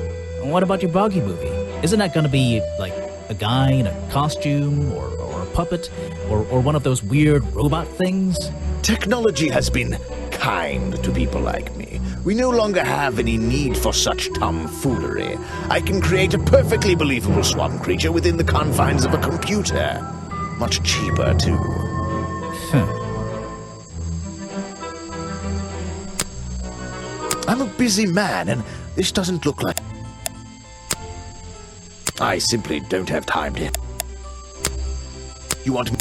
What about your boggy movie? Isn't that gonna be, like, a guy in a costume, or a puppet, or one of those weird robot things? Technology has been kind to people like me. We no longer have any need for such tomfoolery. I can create a perfectly believable swamp creature within the confines of a computer. Much cheaper, too. I'm a busy man, and this doesn't look like... I simply don't have time to... You want me...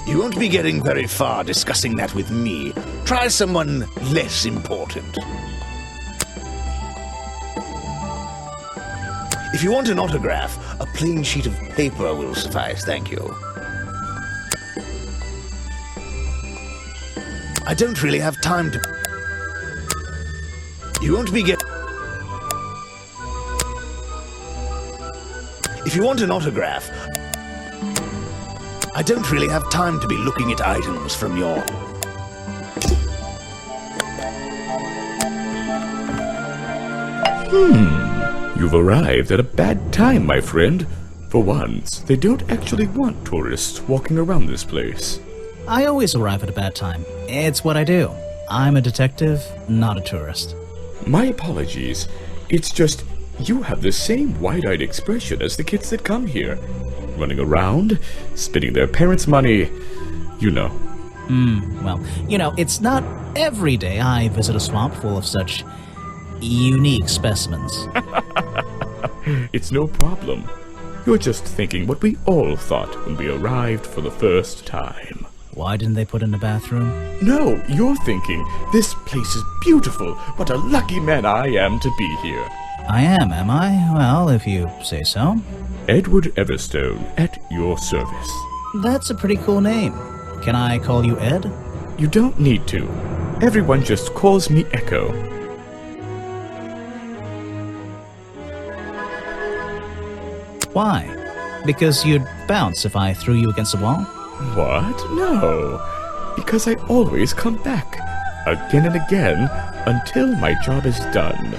You won't be getting very far discussing that with me. Try someone less important. If you want an autograph, a plain sheet of paper will suffice, thank you. I don't really have time to... You won't be getting... If you want an autograph, I don't really have time to be looking at items from your... You've arrived at a bad time, my friend. For once, they don't actually want tourists walking around this place. I always arrive at a bad time. It's what I do. I'm a detective, not a tourist. My apologies. It's just, you have the same wide-eyed expression as the kids that come here. Running around, spending their parents' money, you know. Well, it's not every day I visit a swamp full of such unique specimens. It's no problem. You're just thinking what we all thought when we arrived for the first time. Why didn't they put in a bathroom? No, you're thinking, this place is beautiful. What a lucky man I am to be here. I am I? Well, if you say so. Edward Everstone, at your service. That's a pretty cool name. Can I call you Ed? You don't need to. Everyone just calls me Echo. Why? Because you'd bounce if I threw you against a wall? What? No. Because I always come back. Again and again, until my job is done.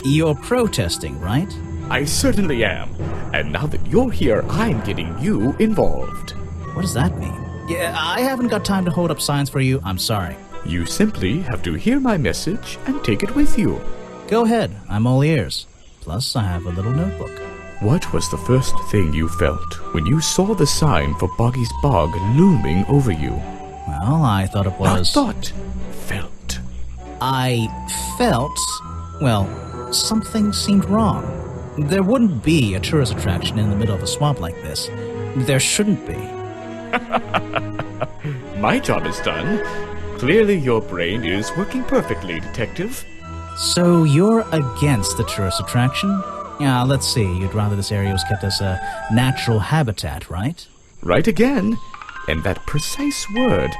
You're protesting, right? I certainly am. And now that you're here, I'm getting you involved. What does that mean? Yeah, I haven't got time to hold up signs for you. I'm sorry. You simply have to hear my message and take it with you. Go ahead. I'm all ears. Plus, I have a little notebook. What was the first thing you felt when you saw the sign for Boggy's Bog looming over you? Well, I thought it was... Not thought. Felt. I felt... well, something seemed wrong. There wouldn't be a tourist attraction in the middle of a swamp like this. There shouldn't be. My job is done. Clearly your brain is working perfectly, Detective. So you're against the tourist attraction? Yeah, let's see. You'd rather this area was kept as a natural habitat, right? Right again. And that precise word,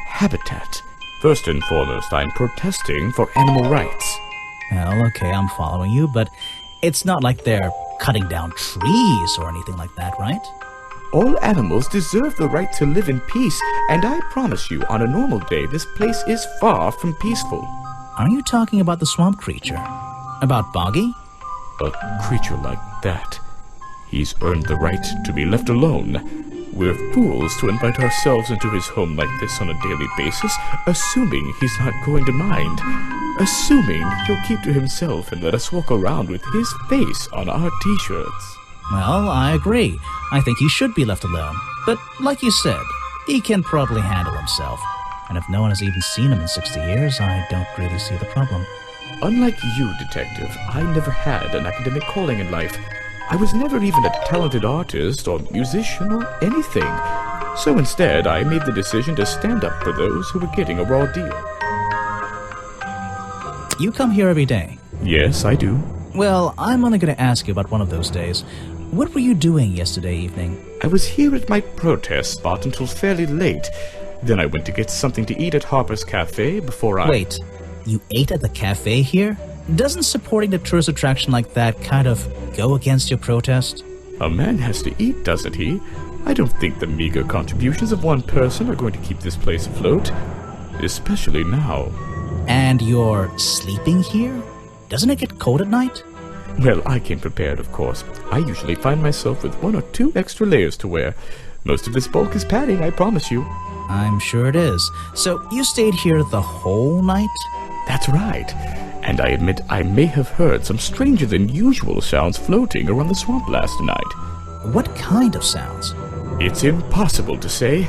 habitat. First and foremost, I'm protesting for animal rights. Well, okay, I'm following you, but it's not like they're cutting down trees or anything like that, right? All animals deserve the right to live in peace, and I promise you, on a normal day, this place is far from peaceful. Are you talking about the swamp creature? About Boggy? A creature like that. He's earned the right to be left alone. We're fools to invite ourselves into his home like this on a daily basis, assuming he's not going to mind. Assuming he'll keep to himself and let us walk around with his face on our t-shirts. Well, I agree. I think he should be left alone. But like you said, he can probably handle himself. And if no one has even seen him in 60 years, I don't really see the problem. Unlike you, Detective, I never had an academic calling in life. I was never even a talented artist or musician or anything. So instead, I made the decision to stand up for those who were getting a raw deal. You come here every day? Yes, I do. Well, I'm only going to ask you about one of those days. What were you doing yesterday evening? I was here at my protest spot until fairly late. Then I went to get something to eat at Harper's Cafe before I... Wait, you ate at the cafe here? Doesn't supporting the tourist attraction like that kind of go against your protest? A man has to eat, doesn't he? I don't think the meager contributions of one person are going to keep this place afloat. Especially now. And you're sleeping here? Doesn't it get cold at night? Well, I came prepared, of course. I usually find myself with 1 or 2 extra layers to wear. Most of this bulk is padding, I promise you. I'm sure it is. So you stayed here the whole night? That's right. And I admit I may have heard some stranger than usual sounds floating around the swamp last night. What kind of sounds? It's impossible to say.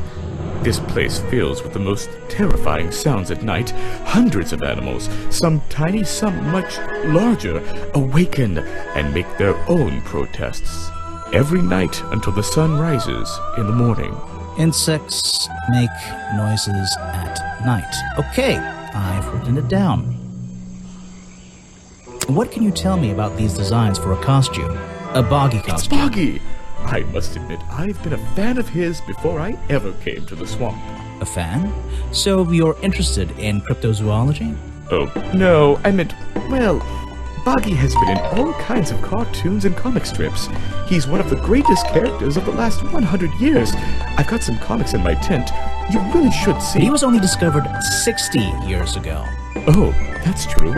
This place fills with the most terrifying sounds at night. Hundreds of animals, some tiny, some much larger, awaken and make their own protests. Every night until the sun rises in the morning. Insects make noises at night. Okay, I've written it down. What can you tell me about these designs for a costume? A Boggy costume. It's Boggy! I must admit, I've been a fan of his before I ever came to the swamp. A fan? So you're interested in cryptozoology? Oh, no, I meant, well, Boggy has been in all kinds of cartoons and comic strips. He's one of the greatest characters of the last 100 years. I've got some comics in my tent. You really should see. He was only discovered 60 years ago. Oh, that's true.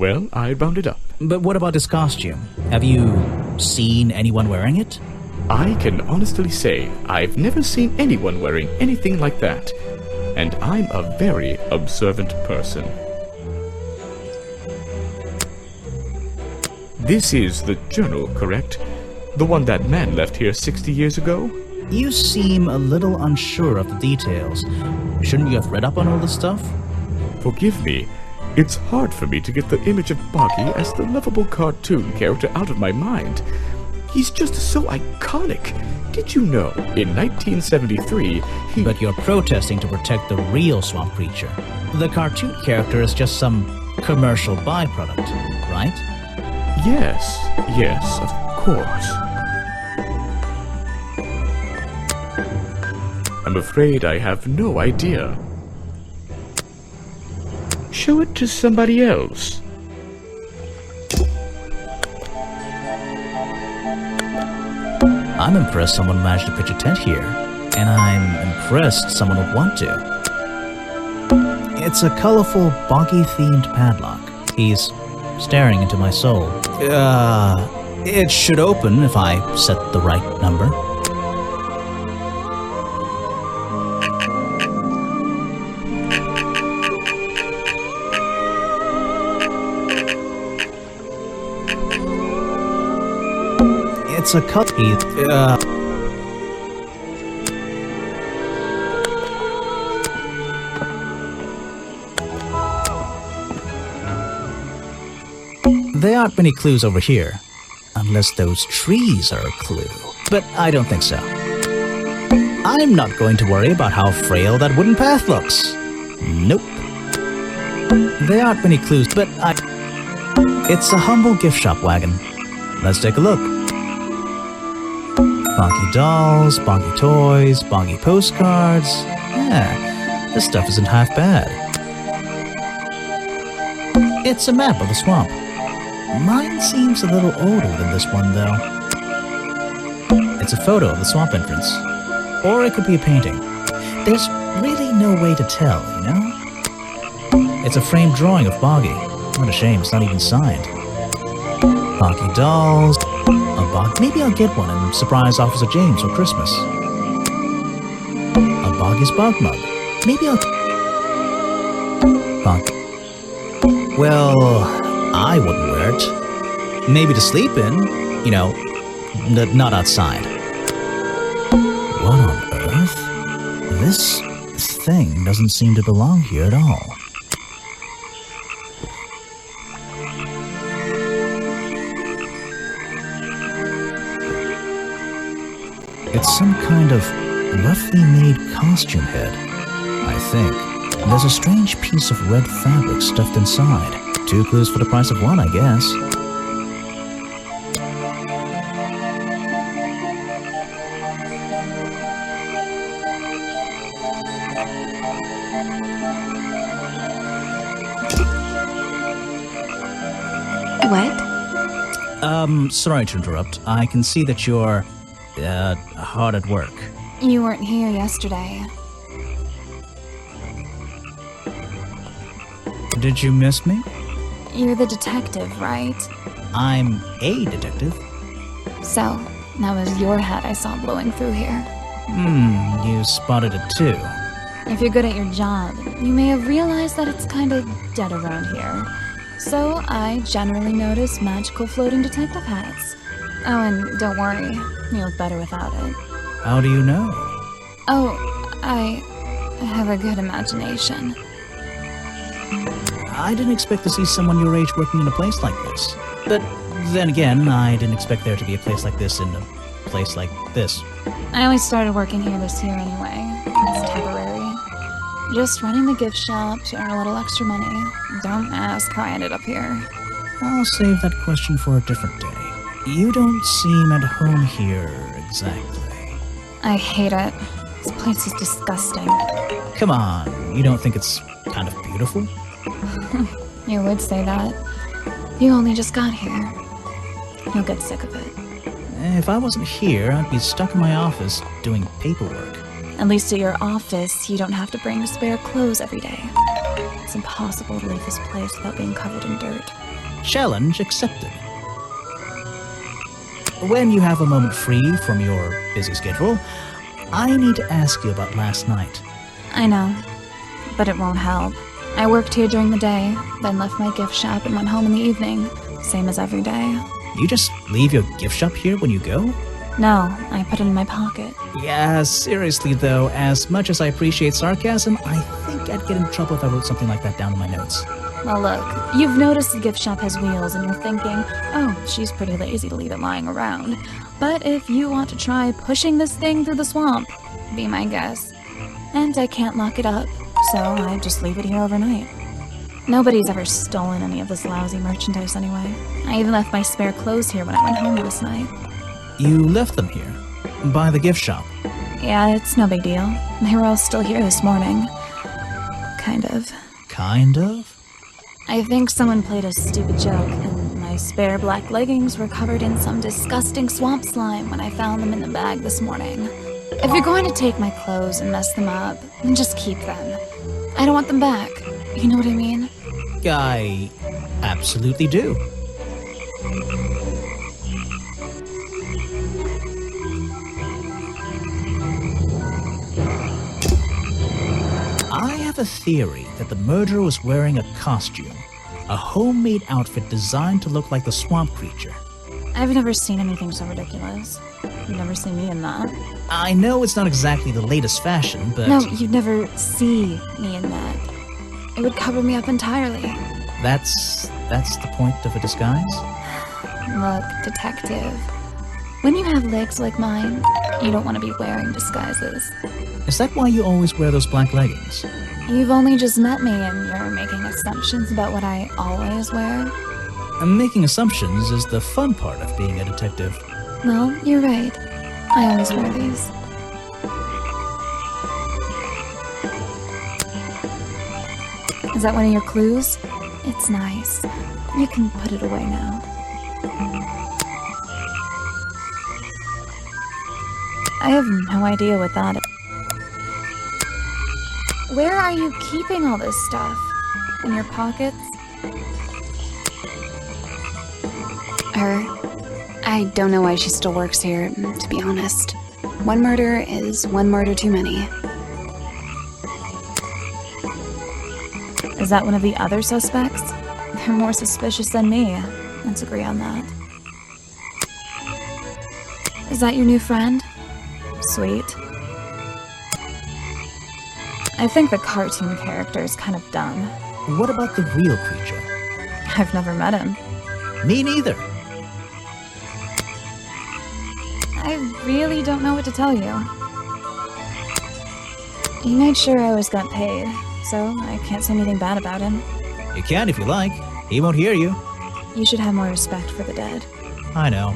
Well, I bound it up. But what about his costume? Have you seen anyone wearing it? I can honestly say I've never seen anyone wearing anything like that. And I'm a very observant person. This is the journal, correct? The one that man left here 60 years ago? You seem a little unsure of the details. Shouldn't you have read up on all this stuff? Forgive me. It's hard for me to get the image of Boggy as the lovable cartoon character out of my mind. He's just so iconic. Did you know, in 1973, he... But you're protesting to protect the real swamp creature. The cartoon character is just some commercial byproduct, right? Yes, of course. I'm afraid I have no idea. Show it to somebody else. I'm impressed someone managed to pitch a tent here, and I'm impressed someone would want to. It's a colorful, boggy-themed padlock. He's staring into my soul. It should open if I set the right number. It's a cookie. There aren't many clues over here, unless those trees are a clue. But I don't think so. I'm not going to worry about how frail that wooden path looks. Nope. There aren't many clues, but it's a humble gift shop wagon. Let's take a look. Boggy dolls, boggy toys, boggy postcards. Yeah, this stuff isn't half bad. It's a map of the swamp. Mine seems a little older than this one, though. It's a photo of the swamp entrance. Or it could be a painting. There's really no way to tell, you know? It's a framed drawing of Boggy. What a shame, it's not even signed. Boggy dolls. Maybe I'll get one and surprise Officer James for Christmas. A Boggy's Bog mug. Maybe I'll... Bog. Well, I wouldn't wear it. Maybe to sleep in. You know, not outside. What on earth? This thing doesn't seem to belong here at all. It's some kind of roughly made costume head, I think. There's a strange piece of red fabric stuffed inside. 2 clues for the price of 1, I guess. What? Sorry to interrupt. I can see that you're hard at work. You weren't here yesterday. Did you miss me? You're the detective, right? I'm a detective. So, that was your head I saw blowing through here. You spotted it too. If you're good at your job, you may have realized that it's kind of dead around here. So, I generally notice magical floating detective hats. Oh, and don't worry, you look better without it. How do you know? Oh, I have a good imagination. I didn't expect to see someone your age working in a place like this. But then again, I didn't expect there to be a place like this in a place like this. I only started working here this year anyway. It's temporary. Just running the gift shop to earn a little extra money. Don't ask how I ended up here. I'll save that question for a different day. You don't seem at home here, exactly. I hate it. This place is disgusting. Come on, you don't think it's kind of beautiful? You would say that. You only just got here. You'll get sick of it. If I wasn't here, I'd be stuck in my office doing paperwork. At least at your office, you don't have to bring spare clothes every day. It's impossible to leave this place without being covered in dirt. Challenge accepted. When you have a moment free from your busy schedule, I need to ask you about last night. I know, but it won't help. I worked here during the day, then left my gift shop and went home in the evening, same as every day. You just leave your gift shop here when you go? No, I put it in my pocket. Yeah, seriously though, as much as I appreciate sarcasm, I think I'd get in trouble if I wrote something like that down in my notes. Well, look, you've noticed the gift shop has wheels and you're thinking, oh, she's pretty lazy to leave it lying around. But if you want to try pushing this thing through the swamp, be my guest. And I can't lock it up, so I just leave it here overnight. Nobody's ever stolen any of this lousy merchandise anyway. I even left my spare clothes here when I went home last night. You left them here? By the gift shop? Yeah, it's no big deal. They were all still here this morning. Kind of. Kind of? I think someone played a stupid joke, and my spare black leggings were covered in some disgusting swamp slime when I found them in the bag this morning. If you're going to take my clothes and mess them up, then just keep them. I don't want them back. You know what I mean? I absolutely do. I have a theory that the murderer was wearing a costume, a homemade outfit designed to look like the swamp creature. I've never seen anything so ridiculous. You've never seen me in that. I know it's not exactly the latest fashion, but... No, you'd never see me in that. It would cover me up entirely. That's the point of a disguise? Look, detective. When you have legs like mine, you don't want to be wearing disguises. Is that why you always wear those black leggings? You've only just met me and you're making assumptions about what I always wear. Making assumptions is the fun part of being a detective. Well, you're right. I always wear these. Is that one of your clues? It's nice. You can put it away now. I have no idea what that is. Where are you keeping all this stuff? In your pockets? Her. I don't know why she still works here, to be honest. One murder is one murder too many. Is that one of the other suspects? They're more suspicious than me. Let's agree on that. Is that your new friend? Sweet. I think the cartoon character is kind of dumb. What about the real creature? I've never met him. Me neither. I really don't know what to tell you. He made sure I always got paid, so I can't say anything bad about him. You can if you like. He won't hear you. You should have more respect for the dead. I know.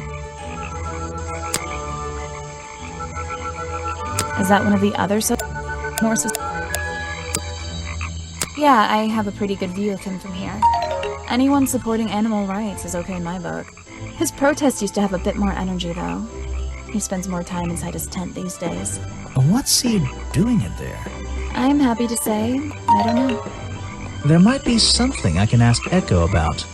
Is that one of the other Yeah, I have a pretty good view of him from here. Anyone supporting animal rights is okay in my book. His protest used to have a bit more energy, though. He spends more time inside his tent these days. What's he doing in there? I'm happy to say, I don't know. There might be something I can ask Echo about.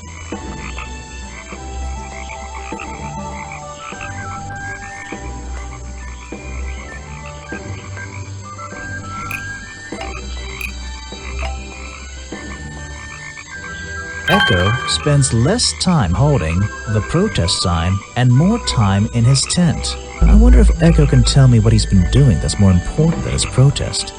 Echo spends less time holding the protest sign and more time in his tent. I wonder if Echo can tell me what he's been doing that's more important than his protest.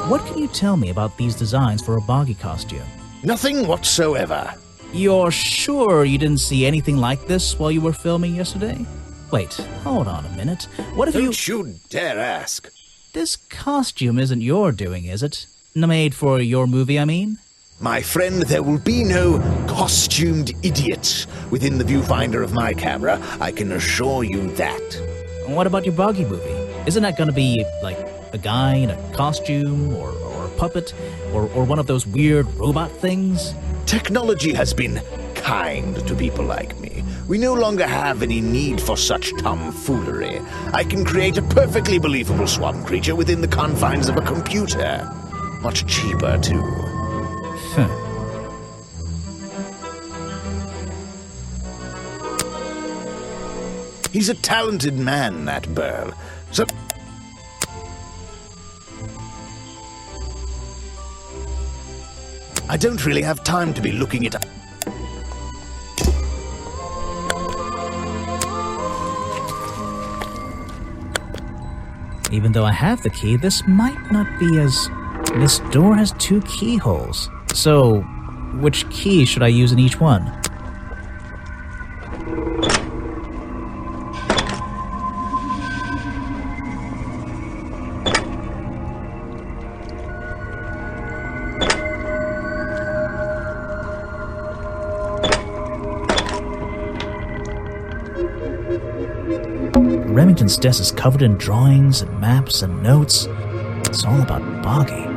What can you tell me about these designs for a boggy costume? Nothing whatsoever. You're sure you didn't see anything like this while you were filming yesterday? Wait, hold on a minute. What if Don't you dare ask. This costume isn't your doing, is it? Made for your movie, I mean? My friend, there will be no costumed idiots within the viewfinder of my camera. I can assure you that. What about your boggy movie? Isn't that gonna be, like, a guy in a costume, or a puppet, or one of those weird robot things? Technology has been kind to people like me. We no longer have any need for such tomfoolery. I can create a perfectly believable swamp creature within the confines of a computer. Much cheaper, too. He's a talented man, that Burl. So... I don't really have time to be looking it up. Even though I have the key, this might not be as... This door has 2 keyholes. So, which key should I use in each one? Remington's desk is covered in drawings and maps and notes. It's all about Boggy.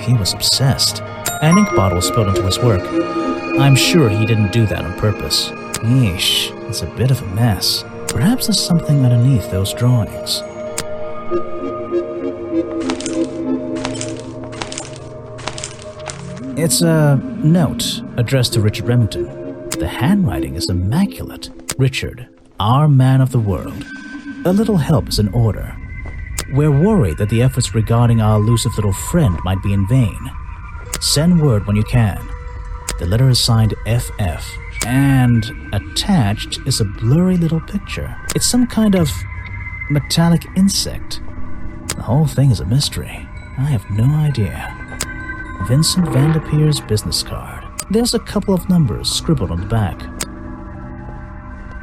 He was obsessed. An ink bottle was spilled into his work. I'm sure he didn't do that on purpose. Yeesh, it's a bit of a mess. Perhaps there's something underneath those drawings. It's a note addressed to Richard Remington. The handwriting is immaculate. Richard, our man of the world. A little help is in order. We're worried that the efforts regarding our elusive little friend might be in vain. Send word when you can. The letter is signed FF, and attached is a blurry little picture. It's some kind of metallic insect. The whole thing is a mystery. I have no idea. Vincent Vanderpeer's business card. There's a couple of numbers scribbled on the back.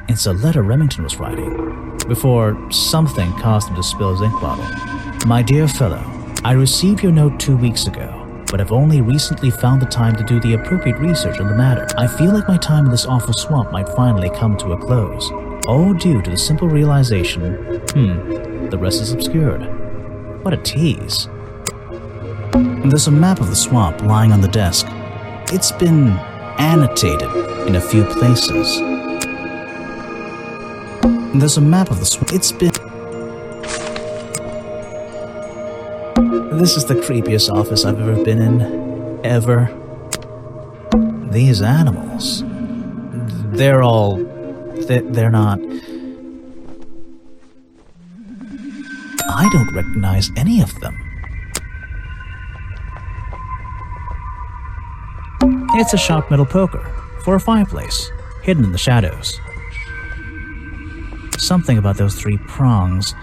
It's a letter Remington was writing before something caused him to spill his ink bottle. My dear fellow, I received your note 2 weeks ago, but have only recently found the time to do the appropriate research on the matter. I feel like my time in this awful swamp might finally come to a close, all due to the simple realization, the rest is obscured. What a tease. There's a map of the swamp lying on the desk. It's been annotated in a few places. There's a map of the swamp. It's been... This is the creepiest office I've ever been in. Ever. These animals. They're all... They're not... I don't recognize any of them. It's a sharp metal poker for a fireplace, hidden in the shadows. Something about those 3 prongs.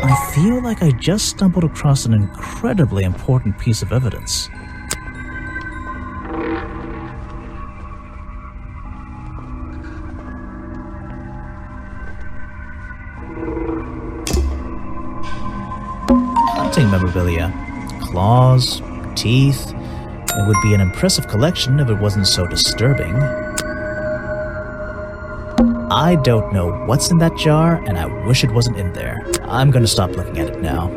I feel like I just stumbled across an incredibly important piece of evidence. Hunting memorabilia. Claws, teeth. It would be an impressive collection if it wasn't so disturbing. I don't know what's in that jar, and I wish it wasn't in there. I'm gonna stop looking at it now.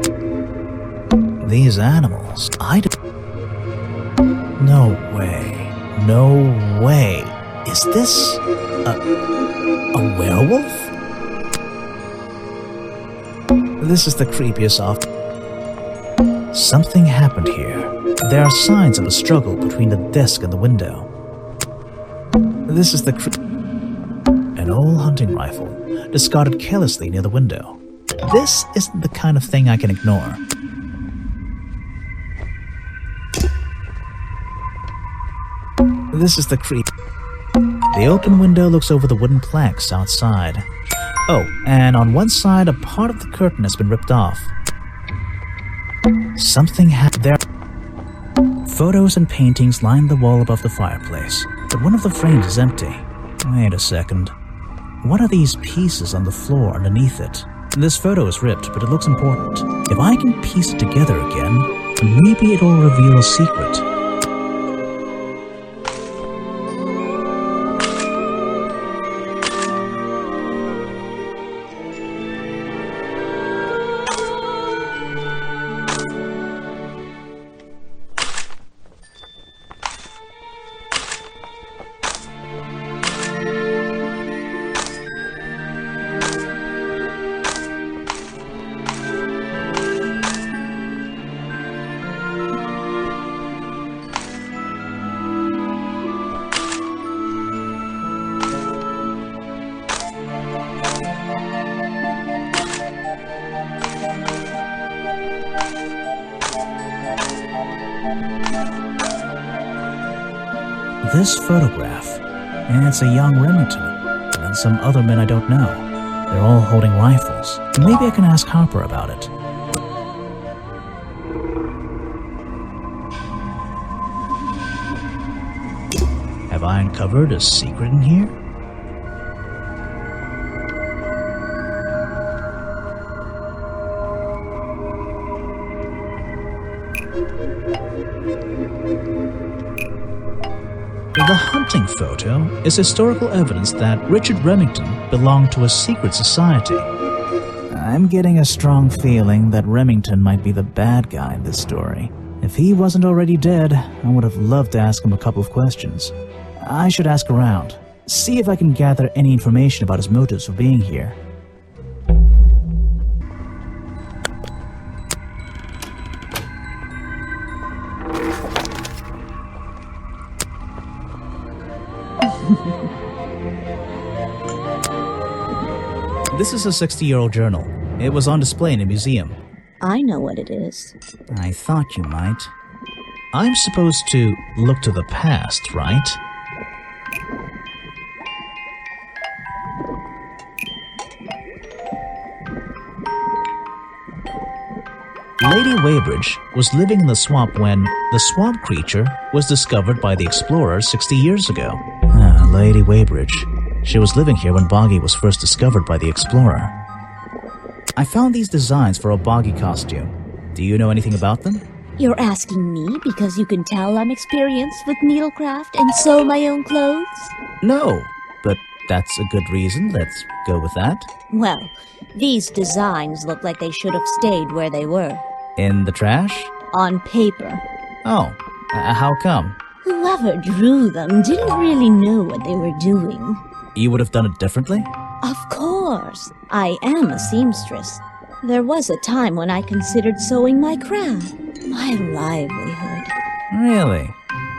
These animals, No way. No way. Is this... a werewolf? This is the creepiest off... Something happened here. There are signs of a struggle between the desk and the window. This is the An old hunting rifle, discarded carelessly near the window. This isn't the kind of thing I can ignore. This is the The open window looks over the wooden planks outside. Oh, and on one side, a part of the curtain has been ripped off. Something happened there. Photos and paintings line the wall above the fireplace, but one of the frames is empty. Wait a second. What are these pieces on the floor underneath it? This photo is ripped, but it looks important. If I can piece it together again, maybe it'll reveal a secret. This photograph. And it's a young Remington. And some other men I don't know. They're all holding rifles. Maybe I can ask Harper about it. Have I uncovered a secret in here? The hunting photo is historical evidence that Richard Remington belonged to a secret society. I'm getting a strong feeling that Remington might be the bad guy in this story. If he wasn't already dead, I would have loved to ask him a couple of questions. I should ask around, see if I can gather any information about his motives for being here. This is a 60-year-old journal. It was on display in a museum. I know what it is. I thought you might. I'm supposed to look to the past, right? Lady Weybridge was living in the swamp when the swamp creature was discovered by the explorers 60 years ago. Lady Weybridge. She was living here when Boggy was first discovered by the explorer. I found these designs for a Boggy costume. Do you know anything about them? You're asking me because you can tell I'm experienced with needlecraft and sew my own clothes? No, but that's a good reason. Let's go with that. Well, these designs look like they should have stayed where they were. In the trash? On paper. Oh, how come? Whoever drew them didn't really know what they were doing. You would have done it differently? Of course. I am a seamstress. There was a time when I considered sewing my craft, my livelihood. Really?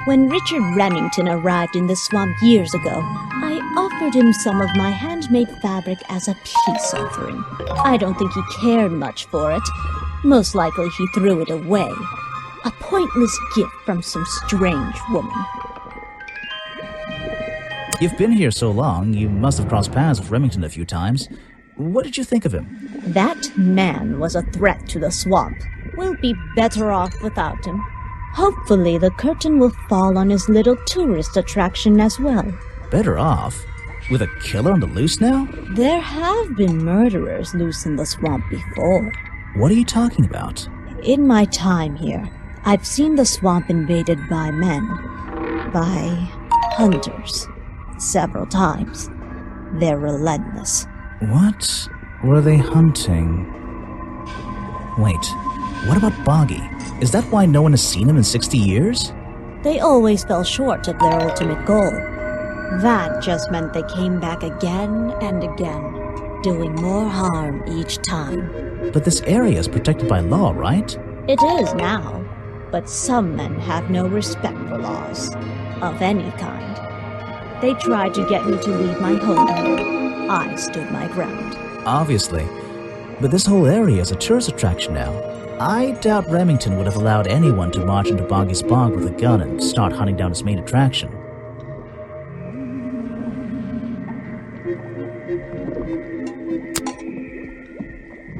When Richard Remington arrived in the swamp years ago, I offered him some of my handmade fabric as a peace offering. I don't think he cared much for it. Most likely he threw it away. A pointless gift from some strange woman. You've been here so long, you must have crossed paths with Remington a few times. What did you think of him? That man was a threat to the swamp. We'll be better off without him. Hopefully the curtain will fall on his little tourist attraction as well. Better off? With a killer on the loose now? There have been murderers loose in the swamp before. What are you talking about? In my time here, I've seen the swamp invaded by men. By hunters. Several times. They're relentless. What were they hunting? Wait, what about Boggy? Is that why no one has seen him in 60 years? They always fell short of their ultimate goal. That just meant they came back again and again, doing more harm each time. But this area is protected by law, right? It is now, but some men have no respect for laws, of any kind. They tried to get me to leave my home. I stood my ground. Obviously. But this whole area is a tourist attraction now. I doubt Remington would have allowed anyone to march into Boggy's Bog with a gun and start hunting down his main attraction.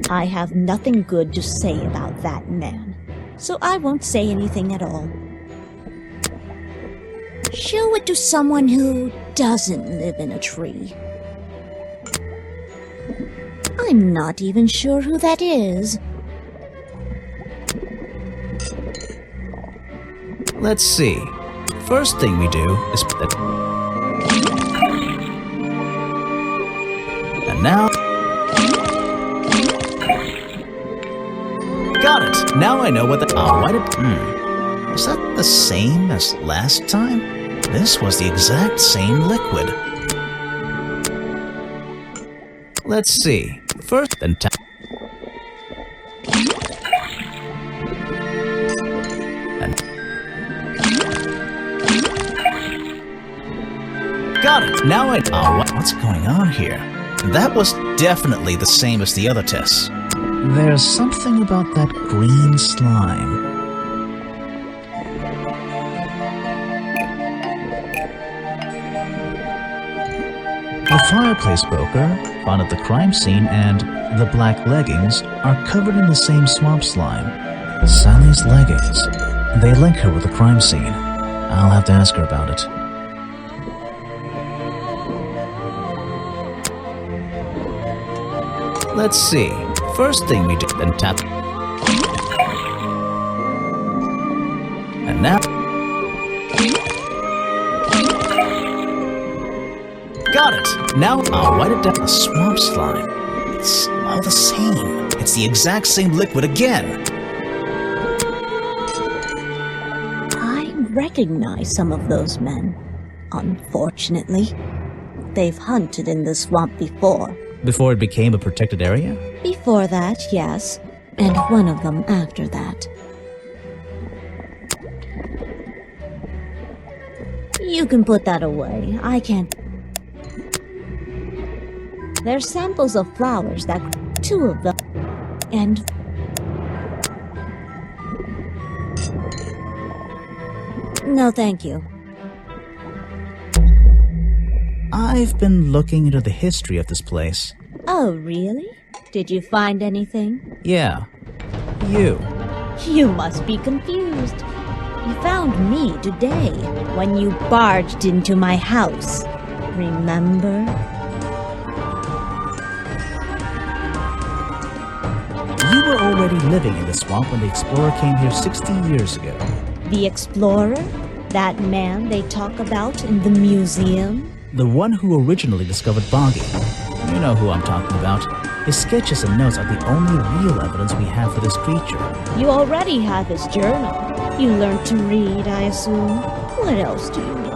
I have nothing good to say about that man, so I won't say anything at all. Show it to someone who doesn't live in a tree. I'm not even sure who that is. Let's see. First thing we do is put that. And now. Got it! Now I know what the. Oh, why did. Was that the same as last time? This was the exact same liquid. Let's see. First, then got it! Now I. Oh, what's going on here? That was definitely the same as the other tests. There's something about that green slime. The fireplace poker, found at the crime scene, and the black leggings are covered in the same swamp slime. Sally's leggings. They link her with the crime scene. I'll have to ask her about it. Let's see. First thing we do, then tap. And now... Got it! Now I'll write it down. The swamp slime. It's all the same. It's the exact same liquid again. I recognize some of those men. Unfortunately, they've hunted in the swamp before. Before it became a protected area? Before that, yes. And one of them after that. You can put that away. I can't... They're samples of flowers that... Two of them. And... No, thank you. I've been looking into the history of this place. Oh, really? Did you find anything? Yeah. You. You must be confused. You found me today, when you barged into my house. Remember? You were already living in the swamp when the explorer came here 60 years ago. The explorer? That man they talk about in the museum? The one who originally discovered Boggy. You know who I'm talking about. His sketches and notes are the only real evidence we have for this creature. You already have his journal. You learned to read, I assume. What else do you need?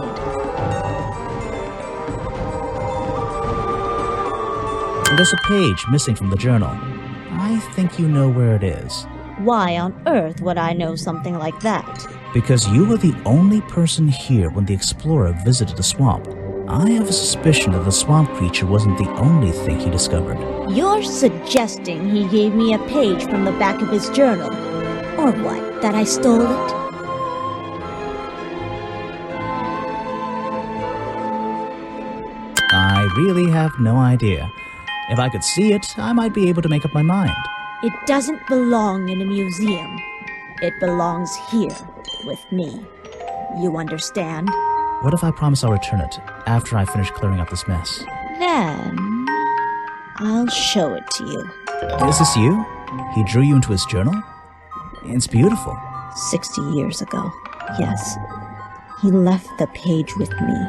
There's a page missing from the journal. I think you know where it is. Why on earth would I know something like that? Because you were the only person here when the explorer visited the swamp. I have a suspicion that the swamp creature wasn't the only thing he discovered. You're suggesting he gave me a page from the back of his journal? Or what, that I stole it? I really have no idea. If I could see it, I might be able to make up my mind. It doesn't belong in a museum. It belongs here, with me. You understand? What if I promise I'll return it after I finish clearing up this mess? Then... I'll show it to you. Is this you? He drew you into his journal? It's beautiful. 60 years ago, yes. He left the page with me.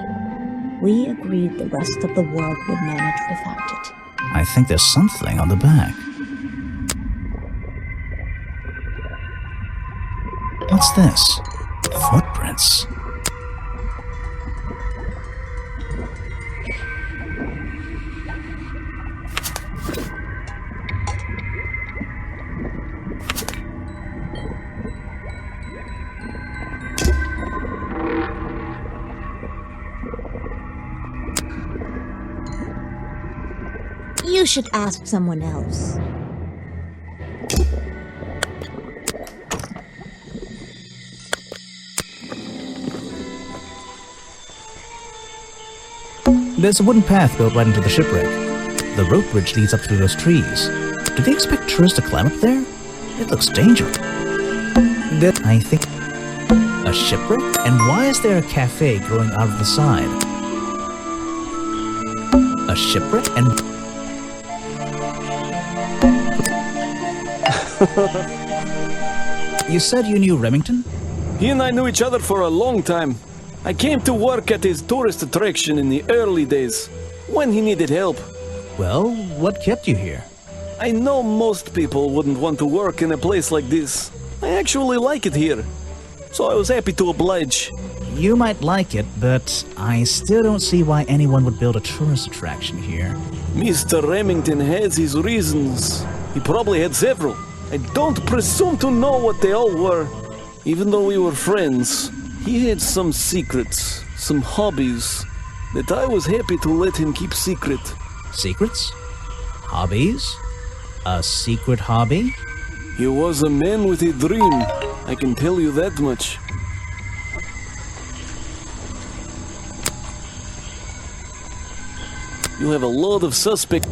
We agreed the rest of the world would manage without it. I think there's something on the back. What's this? Footprints. You should ask someone else. There's a wooden path built right into the shipwreck. The rope bridge leads up through those trees. Do they expect tourists to climb up there? It looks dangerous. I think... A shipwreck? And why is there a cafe growing out of the side? A shipwreck? And... You said you knew Remington? He and I knew each other for a long time. I came to work at his tourist attraction in the early days, when he needed help. Well, what kept you here? I know most people wouldn't want to work in a place like this. I actually like it here, so I was happy to oblige. You might like it, but I still don't see why anyone would build a tourist attraction here. Mr. Remington has his reasons. He probably had several. I don't presume to know what they all were. Even though we were friends, he had some secrets, some hobbies, that I was happy to let him keep secret. Secrets? Hobbies? A secret hobby? He was a man with a dream, I can tell you that much. You have a lot of suspects.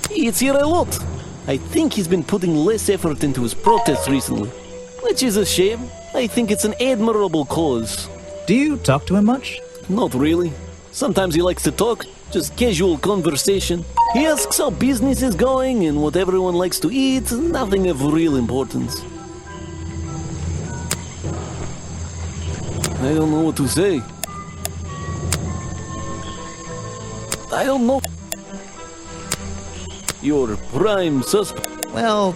It's here a lot. I think he's been putting less effort into his protests recently, which is a shame. I think it's an admirable cause. Do you talk to him much? Not really. Sometimes he likes to talk, just casual conversation. He asks how business is going and what everyone likes to eat, nothing of real importance. I don't know what to say. I don't know. You're prime suspect. Well,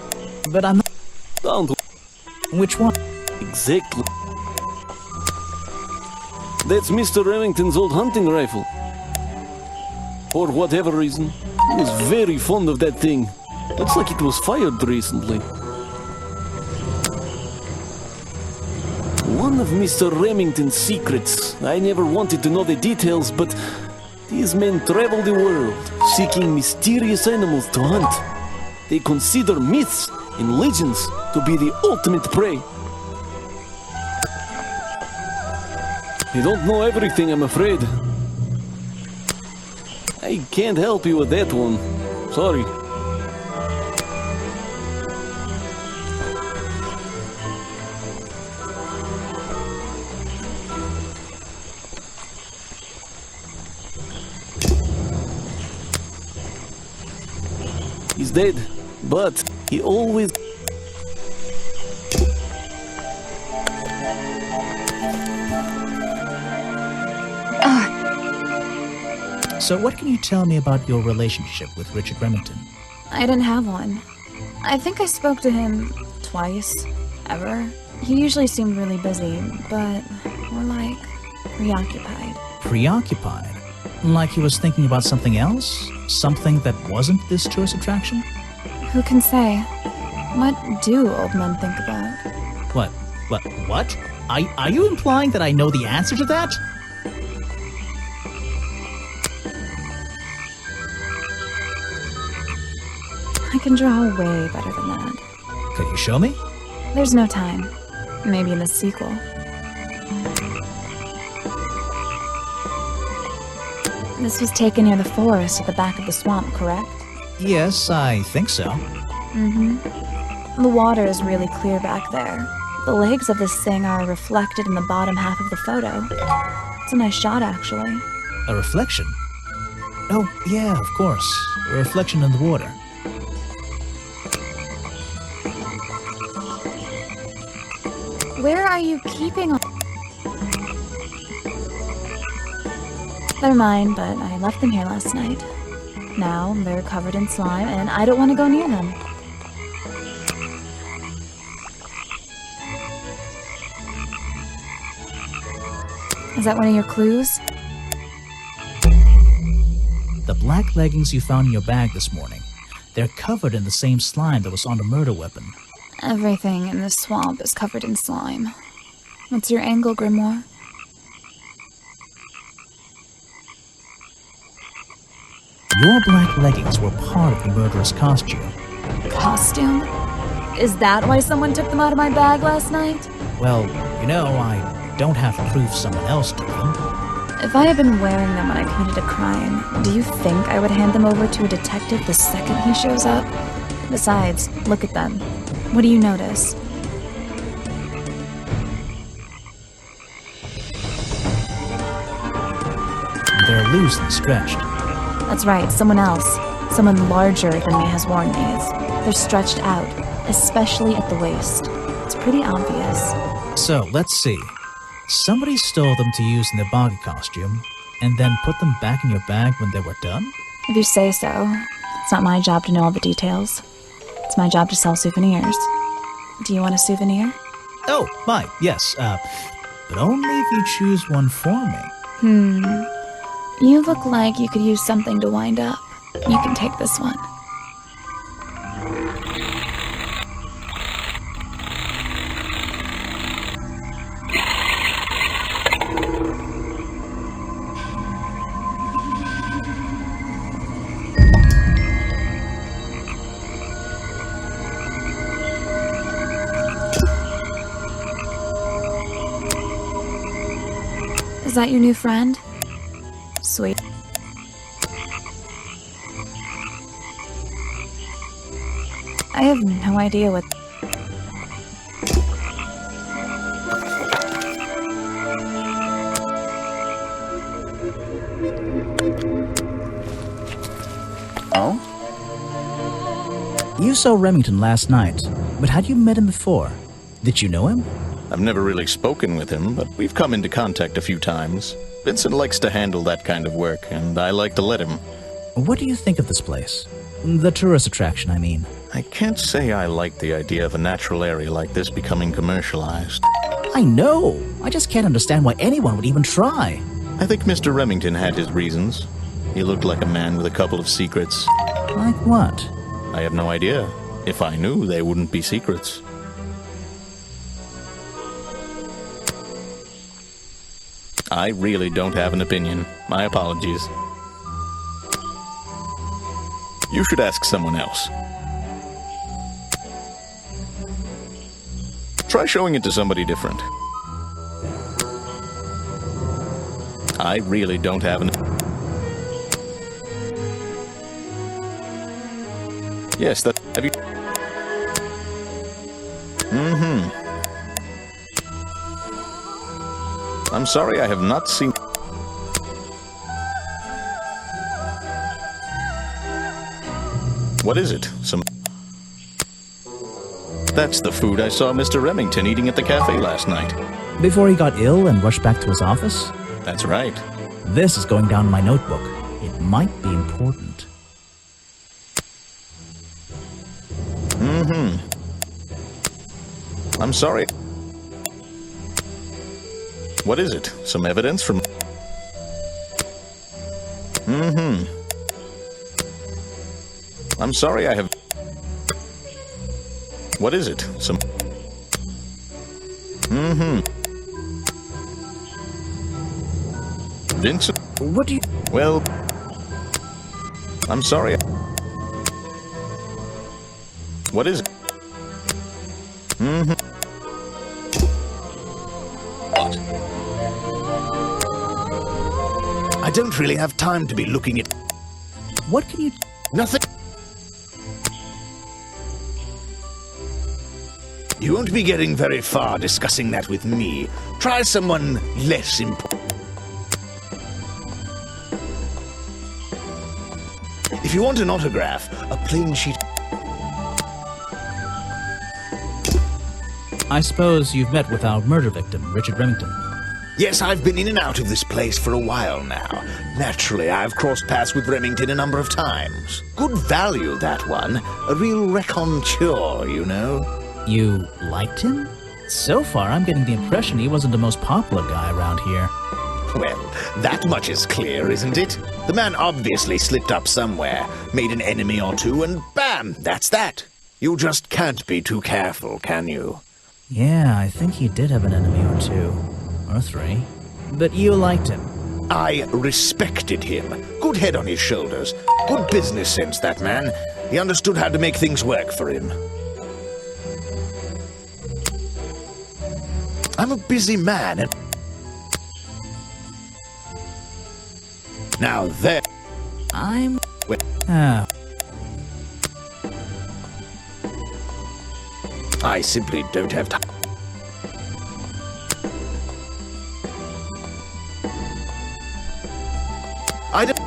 but I'm not. Don't. Which one? Exactly. That's Mr. Remington's old hunting rifle. For whatever reason, he was very fond of that thing. Looks like it was fired recently. One of Mr. Remington's secrets. I never wanted to know the details, but these men travel the world, seeking mysterious animals to hunt. They consider myths and legends to be the ultimate prey. I don't know everything, I'm afraid. I can't help you with that one. Sorry. He's dead, but he always... So what can you tell me about your relationship with Richard Remington? I didn't have one. I think I spoke to him twice, ever. He usually seemed really busy, but more like preoccupied. Preoccupied? Like he was thinking about something else? Something that wasn't this tourist attraction? Who can say? What do old men think about? What? Are you implying that I know the answer to that? I can draw way better than that. Could you show me? There's no time. Maybe in the sequel. This was taken near the forest at the back of the swamp, correct? Yes, I think so. Mm-hmm. The water is really clear back there. The legs of this thing are reflected in the bottom half of the photo. It's a nice shot, actually. A reflection? Oh, yeah, of course. A reflection in the water. Where are you keeping all... Never mind, but I left them here last night. Now they're covered in slime, and I don't want to go near them. Is that one of your clues? The black leggings you found in your bag this morning. They're covered in the same slime that was on the murder weapon. Everything in this swamp is covered in slime. What's your angle, Grimoire? Your black leggings were part of the murderer's costume. Costume? Is that why someone took them out of my bag last night? Well, you know, I don't have proof someone else took them. If I had been wearing them when I committed a crime, do you think I would hand them over to a detective the second he shows up? Besides, look at them. What do you notice? They're loose and stretched. That's right, someone else. Someone larger than me has worn these. They're stretched out, especially at the waist. It's pretty obvious. So, let's see. Somebody stole them to use in their boggy costume, and then put them back in your bag when they were done? If you say so. It's not my job to know all the details. It's my job to sell souvenirs. Do you want a souvenir? Oh, my, yes, but only if you choose one for me. You look like you could use something to wind up. You can take this one. Is that your new friend? Sweet. I have no idea what... Oh? You saw Remington last night, but had you met him before? Did you know him? I've never really spoken with him, but we've come into contact a few times. Vincent likes to handle that kind of work, and I like to let him. What do you think of this place? The tourist attraction, I mean. I can't say I like the idea of a natural area like this becoming commercialized. I know! I just can't understand why anyone would even try. I think Mr. Remington had his reasons. He looked like a man with a couple of secrets. Like what? I have no idea. If I knew, they wouldn't be secrets. I really don't have an opinion. My apologies. You should ask someone else. Try showing it to somebody different. I really don't have an... Yes, that... Have you... I'm sorry, I have not seen... What is it? Some... That's the food I saw Mr. Remington eating at the cafe last night. Before he got ill and rushed back to his office? That's right. This is going down in my notebook. It might be important. I'm sorry. What is it? Some evidence from... I'm sorry, I have... What is it? Some... Vincent? What do you... Well... I'm sorry. What is it? What? I don't really have time to be looking at... What can you... Nothing. You won't be getting very far discussing that with me. Try someone less important. If you want an autograph, a plain sheet... I suppose you've met with our murder victim, Richard Remington. Yes, I've been in and out of this place for a while now. Naturally, I've crossed paths with Remington a number of times. Good value, that one. A real raconteur, you know. You liked him? So far, I'm getting the impression he wasn't the most popular guy around here. Well, that much is clear, isn't it? The man obviously slipped up somewhere, made an enemy or two, and bam, that's that. You just can't be too careful, can you? Yeah, I think he did have an enemy or two. Or three. But you liked him. I respected him. Good head on his shoulders. Good business sense, that man. He understood how to make things work for him. I'm a busy man, and... Now there... I'm... Wait. I simply don't have time. I don't...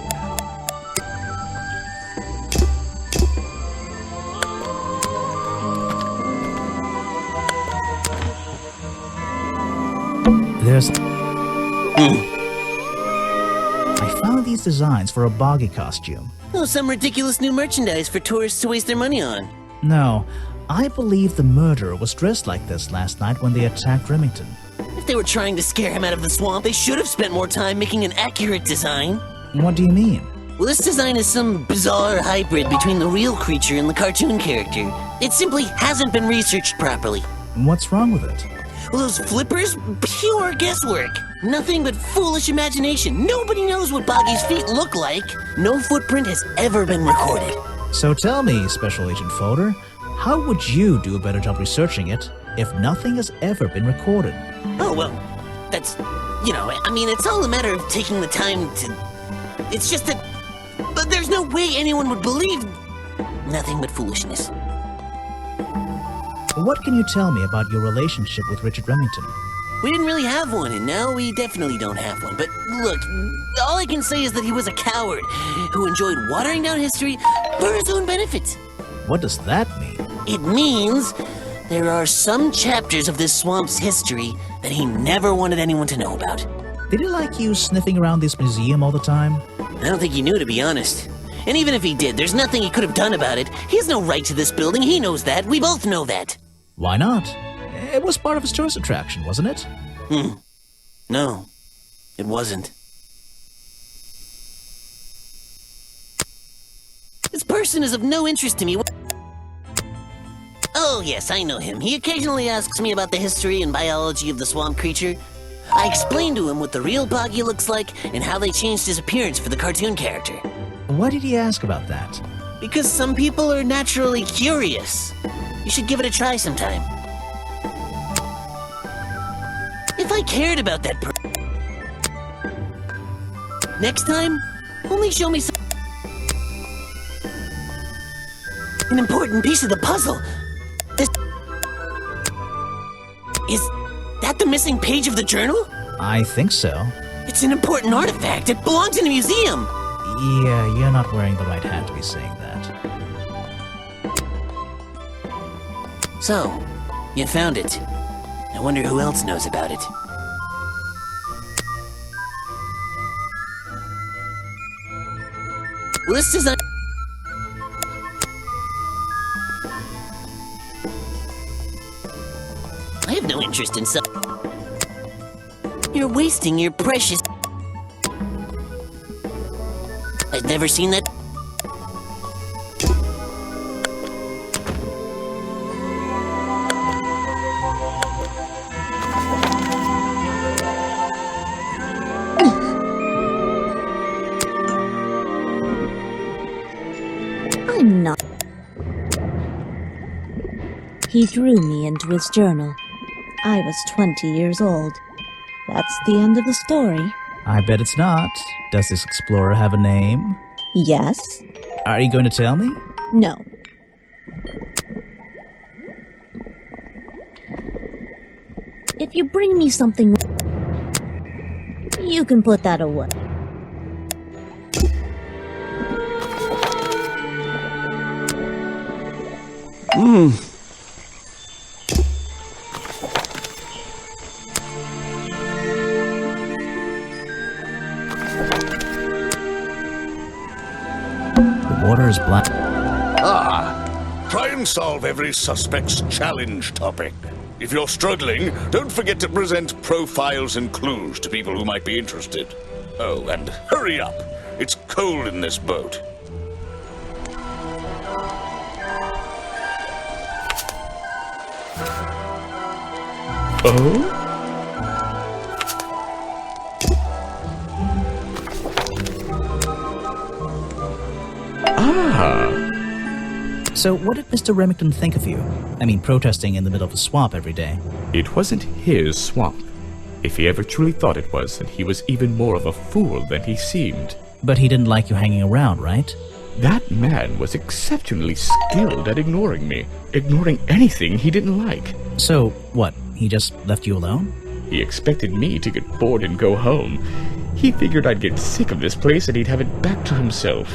There's... I found these designs for a boggy costume. Oh, some ridiculous new merchandise for tourists to waste their money on. No, I believe the murderer was dressed like this last night when they attacked Remington. If they were trying to scare him out of the swamp, they should have spent more time making an accurate design. What do you mean? Well, this design is some bizarre hybrid between the real creature and the cartoon character. It simply hasn't been researched properly. What's wrong with it? Well, those flippers? Pure guesswork. Nothing but foolish imagination. Nobody knows what Boggy's feet look like. No footprint has ever been recorded. So tell me, Special Agent Folder, how would you do a better job researching it if nothing has ever been recorded? Oh, well, that's... You know, I mean, it's all a matter of taking the time to... It's just that... But there's no way anyone would believe... Nothing but foolishness. What can you tell me about your relationship with Richard Remington? We didn't really have one, and now we definitely don't have one. But look, all I can say is that he was a coward who enjoyed watering down history for his own benefit. What does that mean? It means there are some chapters of this swamp's history that he never wanted anyone to know about. Did he like you sniffing around this museum all the time? I don't think he knew, to be honest. And even if he did, there's nothing he could have done about it. He has no right to this building. He knows that. We both know that. Why not? It was part of his tourist attraction, wasn't it? No, it wasn't. This person is of no interest to me. Oh, yes, I know him. He occasionally asks me about the history and biology of the swamp creature. I explained to him what the real Boggy looks like and how they changed his appearance for the cartoon character. Why did he ask about that? Because some people are naturally curious. You should give it a try sometime. If I cared about that next time, only show me an important piece of the puzzle. Is that the missing page of the journal? I think so. It's an important artifact. It belongs in a museum. Yeah, you're not wearing the right hat to be saying that. So, you found it. I wonder who else knows about it. Well, this is I have no interest in some. You're wasting your precious. I've never seen that. I'm not. He drew me into his journal. I was 20 years old. That's the end of the story. I bet it's not. Does this explorer have a name? Yes. Are you going to tell me? No. If you bring me something, you can put that away. The water is black. Try and solve every suspect's challenge topic. If you're struggling, don't forget to present profiles and clues to people who might be interested. Oh, and hurry up. It's cold in this boat. Oh? So what did Mr. Remington think of you? I mean, protesting in the middle of a swamp every day. It wasn't his swamp. If he ever truly thought it was, then he was even more of a fool than he seemed. But he didn't like you hanging around, right? That man was exceptionally skilled at ignoring me, ignoring anything he didn't like. So, what, he just left you alone? He expected me to get bored and go home. He figured I'd get sick of this place and he'd have it back to himself.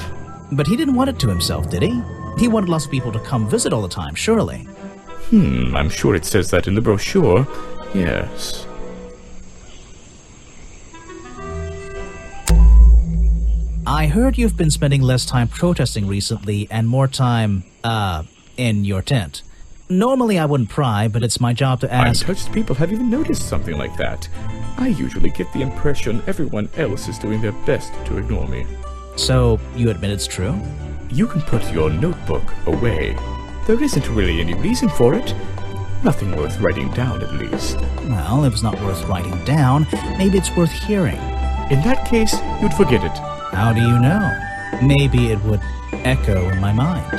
But he didn't want it to himself, did he? He wanted lots of people to come visit all the time, surely. I'm sure it says that in the brochure. Yes. I heard you've been spending less time protesting recently and more time, in your tent. Normally I wouldn't pry, but it's my job to ask— Untouched people have even noticed something like that. I usually get the impression everyone else is doing their best to ignore me. So, you admit it's true? You can put your notebook away. There isn't really any reason for it. Nothing worth writing down, at least. Well, if it's not worth writing down, maybe it's worth hearing. In that case, you'd forget it. How do you know? Maybe it would echo in my mind.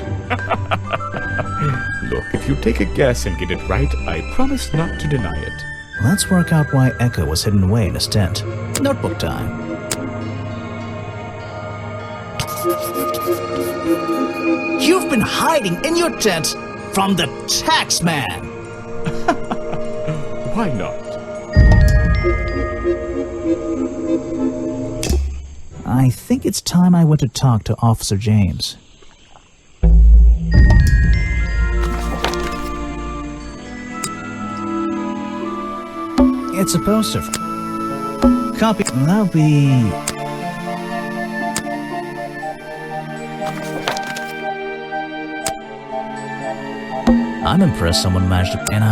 Look, if you take a guess and get it right, I promise not to deny it. Let's work out why Echo was hidden away in his tent. Notebook time. You've been hiding in your tent from the tax man. Why not? I think it's time I went to talk to Officer James. It's a poster. Copy. That'll be. I'm impressed someone managed to. And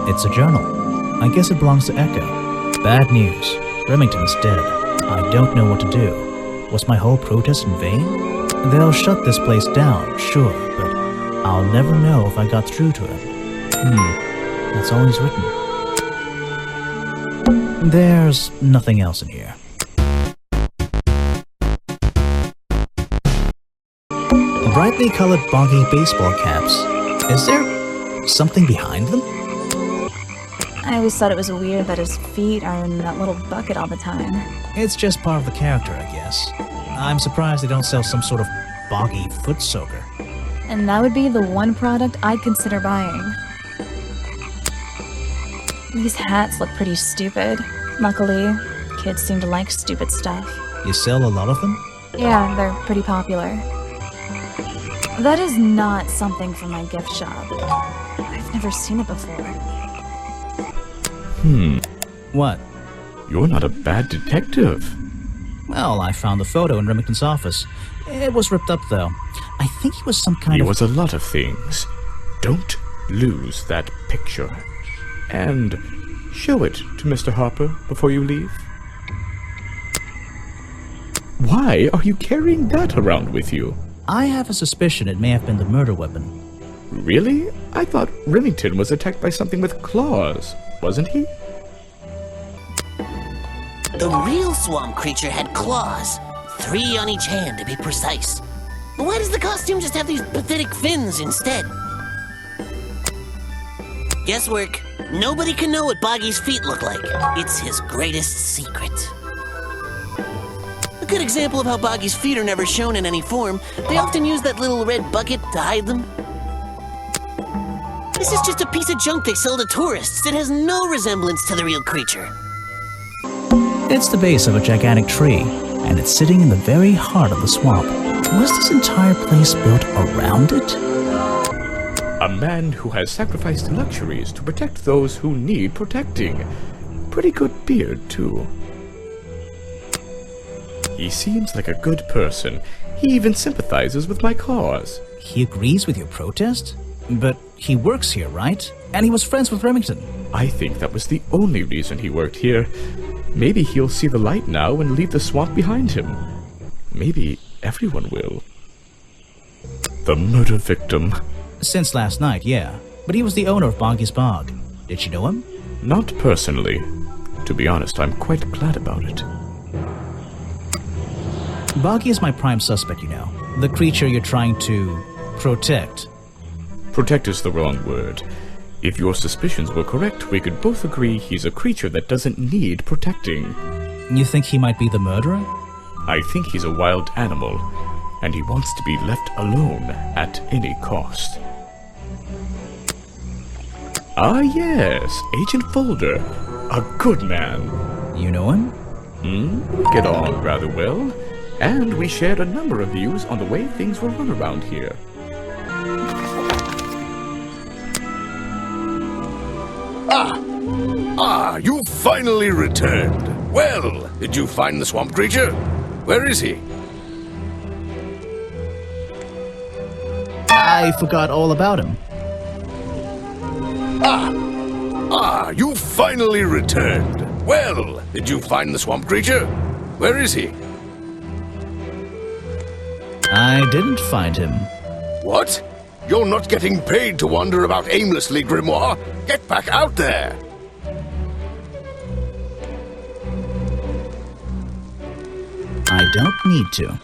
it's a journal. I guess it belongs to Echo. Bad news. Remington's dead. I don't know what to do. Was my whole protest in vain? They'll shut this place down, sure, but I'll never know if I got through to him. That's all he's written. There's nothing else in here. Brightly colored boggy baseball caps. Is there something behind them? I always thought it was weird that his feet are in that little bucket all the time. It's just part of the character, I guess. I'm surprised they don't sell some sort of boggy foot soaker. And that would be the one product I'd consider buying. These hats look pretty stupid. Luckily, kids seem to like stupid stuff. You sell a lot of them? Yeah, they're pretty popular. That is not something from my gift shop. I've never seen it before. What? You're not a bad detective. Well, I found the photo in Remington's office. It was ripped up, though. I think he was some kind He of... was a lot of things. Don't lose that picture. And show it to Mr. Harper before you leave. Why are you carrying that around with you? I have a suspicion it may have been the murder weapon. Really? I thought Remington was attacked by something with claws, wasn't he? The real swamp creature had claws. 3 on each hand, to be precise. Why does the costume just have these pathetic fins instead? Guesswork. Nobody can know what Boggy's feet look like. It's his greatest secret. A good example of how Boggy's feet are never shown in any form, they often use that little red bucket to hide them. This is just a piece of junk they sell to tourists. It has no resemblance to the real creature. It's the base of a gigantic tree, and it's sitting in the very heart of the swamp. Was this entire place built around it? A man who has sacrificed luxuries to protect those who need protecting. Pretty good beard, too. He seems like a good person. He even sympathizes with my cause. He agrees with your protest? But he works here, right? And he was friends with Remington. I think that was the only reason he worked here. Maybe he'll see the light now and leave the swamp behind him. Maybe everyone will. The murder victim. Since last night, yeah. But he was the owner of Boggy's Bog. Did you know him? Not personally. To be honest, I'm quite glad about it. Boggy is my prime suspect, you know. The creature you're trying to protect. Protect is the wrong word. If your suspicions were correct, we could both agree he's a creature that doesn't need protecting. You think he might be the murderer? I think he's a wild animal, and he wants to be left alone at any cost. Ah yes, Agent Folder. A good man. You know him? We get on rather well, and we shared a number of views on the way things were run around here. You finally returned. Well, did you find the swamp creature? Where is he? I forgot all about him. You finally returned. Well, did you find the swamp creature? Where is he? I didn't find him. What? You're not getting paid to wander about aimlessly, Grimoire. Get back out there. I don't need to.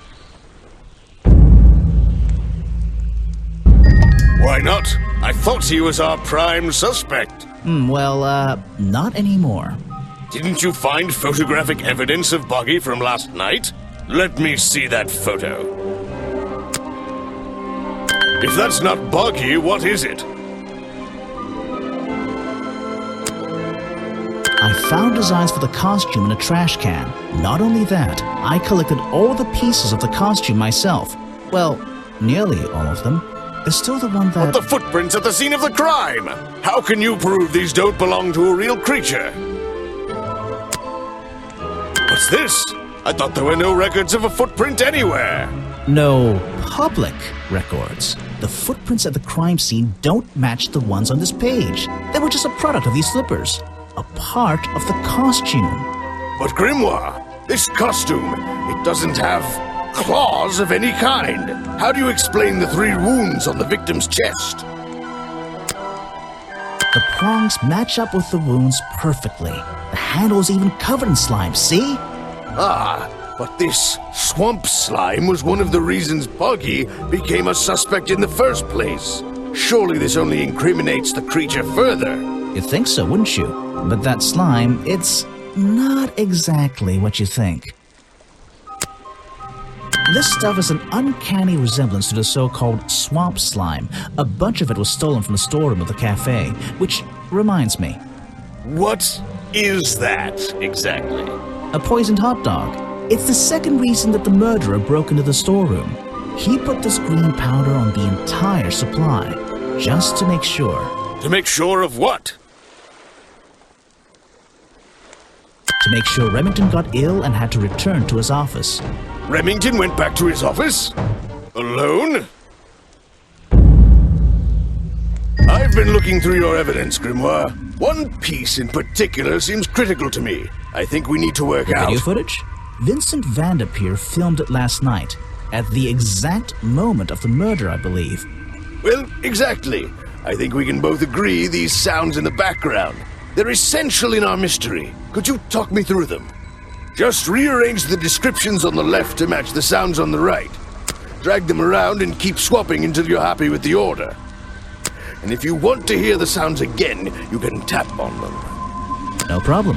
Why not? I thought he was our prime suspect. Not anymore. Didn't you find photographic evidence of Buggy from last night? Let me see that photo. If that's not Buggy, what is it? I found designs for the costume in a trash can. Not only that, I collected all the pieces of the costume myself. Well, nearly all of them. There's still the one that... But the footprints at the scene of the crime! How can you prove these don't belong to a real creature? What's this? I thought there were no records of a footprint anywhere. No public records. The footprints at the crime scene don't match the ones on this page. They were just a product of these slippers. A part of the costume. But Grimoire, this costume, it doesn't have claws of any kind. How do you explain the 3 wounds on the victim's chest? The prongs match up with the wounds perfectly. The handle is even covered in slime, see? Ah, but this swamp slime was one of the reasons Buggy became a suspect in the first place. Surely this only incriminates the creature further. You'd think so, wouldn't you? But that slime, it's not exactly what you think. This stuff is an uncanny resemblance to the so-called swamp slime. A bunch of it was stolen from the storeroom of the cafe, which reminds me. What is that exactly? A poisoned hot dog. It's the second reason that the murderer broke into the storeroom. He put this green powder on the entire supply, just to make sure. To make sure of what? To make sure Remington got ill and had to return to his office. Remington went back to his office? Alone? I've been looking through your evidence, Grimoire. One piece in particular seems critical to me. I think we need to work out... Video footage? Vincent Vanderpeer filmed it last night, at the exact moment of the murder, I believe. Well, exactly. I think we can both agree these sounds in the background. They're essential in our mystery. Could you talk me through them? Just rearrange the descriptions on the left to match the sounds on the right. Drag them around and keep swapping until you're happy with the order. And if you want to hear the sounds again, you can tap on them. No problem.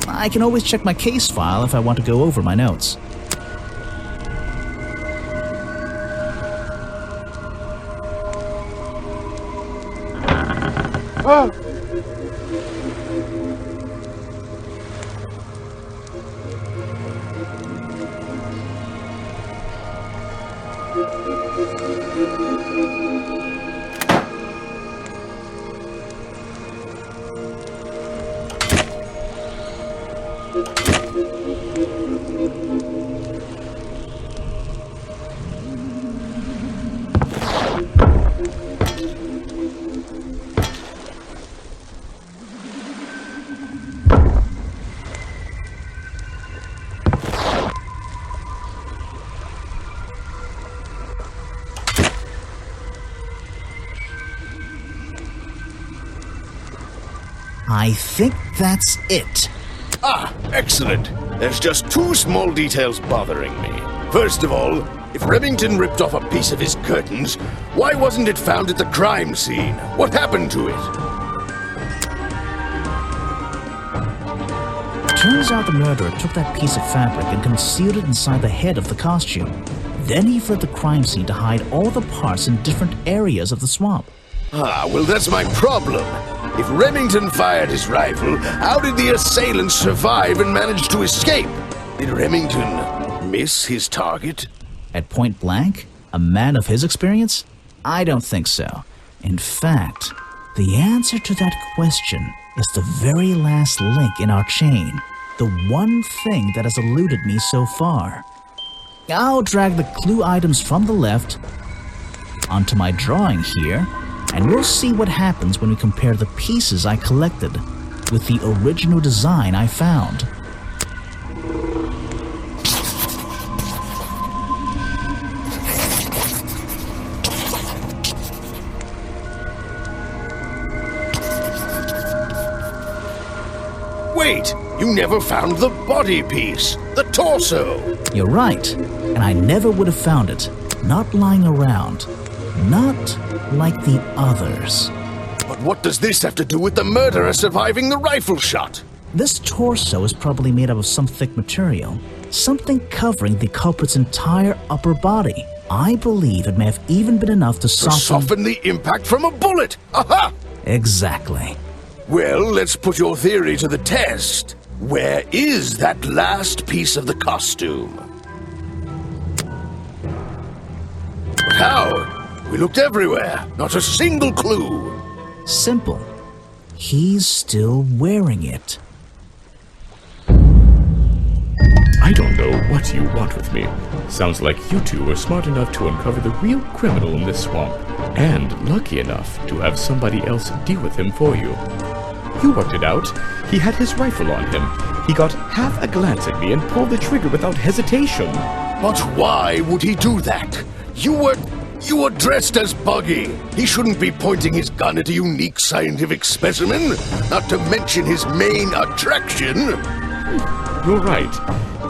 I can always check my case file if I want to go over my notes. I think that's it. Ah, excellent. There's just 2 small details bothering me. First of all, if Remington ripped off a piece of his curtains, why wasn't it found at the crime scene? What happened to it? Turns out the murderer took that piece of fabric and concealed it inside the head of the costume. Then he fled the crime scene to hide all the parts in different areas of the swamp. Ah, well, that's my problem. If Remington fired his rifle, how did the assailant survive and manage to escape? Did Remington miss his target? At point blank? A man of his experience? I don't think so. In fact, the answer to that question is the very last link in our chain. The one thing that has eluded me so far. I'll drag the clue items from the left onto my drawing here, and we'll see what happens when we compare the pieces I collected with the original design I found. Wait, you never found the body piece, the torso. You're right, and I never would have found it, not lying around. Not like the others. But what does this have to do with the murderer surviving the rifle shot? This torso is probably made up of some thick material, something covering the culprit's entire upper body. I believe it may have even been enough to soften the impact from a bullet! Aha! Exactly. Well, let's put your theory to the test. Where is that last piece of the costume? But how? We looked everywhere. Not a single clue. Simple. He's still wearing it. I don't know what you want with me. Sounds like you two were smart enough to uncover the real criminal in this swamp, and lucky enough to have somebody else deal with him for you. You worked it out. He had his rifle on him. He got half a glance at me and pulled the trigger without hesitation. But why would he do that? You were dressed as Buggy. He shouldn't be pointing his gun at a unique scientific specimen, not to mention his main attraction. You're right.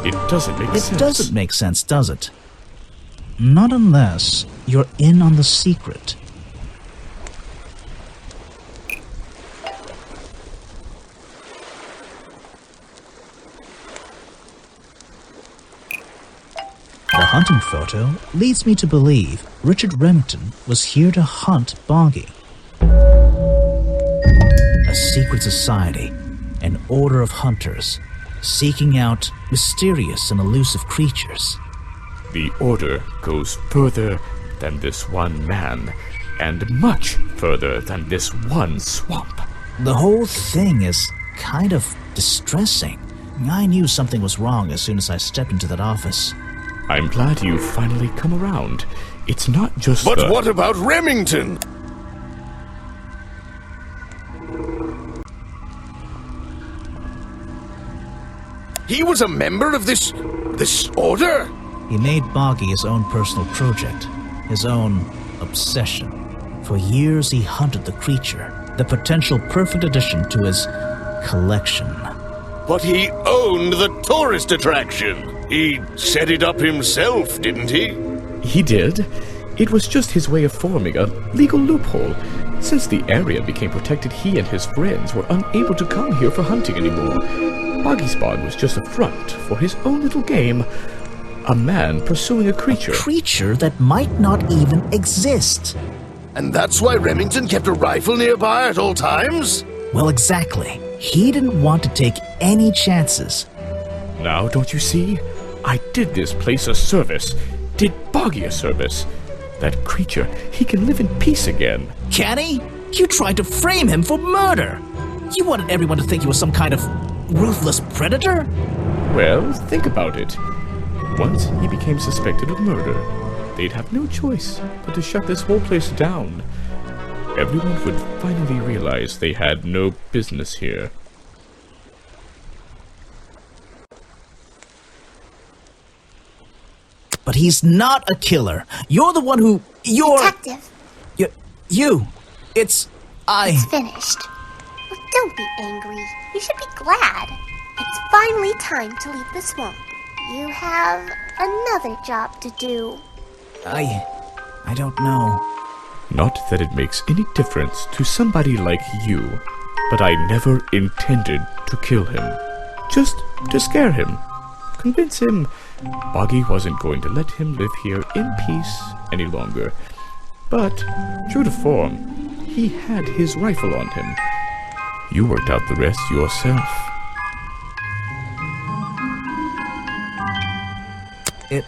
It doesn't make sense. It doesn't make sense, does it? Not unless you're in on the secret. The hunting photo leads me to believe Richard Remington was here to hunt Boggy. A secret society, an order of hunters, seeking out mysterious and elusive creatures. The order goes further than this one man, and much further than this one swamp. The whole thing is kind of distressing. I knew something was wrong as soon as I stepped into that office. I'm glad you've finally come around. It's not just But what about Remington? He was a member of this order? He made Boggy his own personal project, his own obsession. For years he hunted the creature, the potential perfect addition to his collection. But he owned the tourist attraction. He set it up himself, didn't he? He did. It was just his way of forming a legal loophole. Since the area became protected, he and his friends were unable to come here for hunting anymore. Boggy's Bog was just a front for his own little game. A man pursuing a creature. A creature that might not even exist. And that's why Remington kept a rifle nearby at all times? Well, exactly. He didn't want to take any chances. Now, don't you see? I did this place a service. Did Boggy a service. That creature, he can live in peace again. Can he? You tried to frame him for murder. You wanted everyone to think he was some kind of ruthless predator? Well, think about it. Once he became suspected of murder, they'd have no choice but to shut this whole place down. Everyone would finally realize they had no business here. But he's not a killer. You're the one who... Detective. It's finished. Well, don't be angry. You should be glad. It's finally time to leave the swamp. You have another job to do. I don't know. Not that it makes any difference to somebody like you, but I never intended to kill him. Just to scare him. Convince him Boggy wasn't going to let him live here in peace any longer. But, true to form, he had his rifle on him. You worked out the rest yourself. It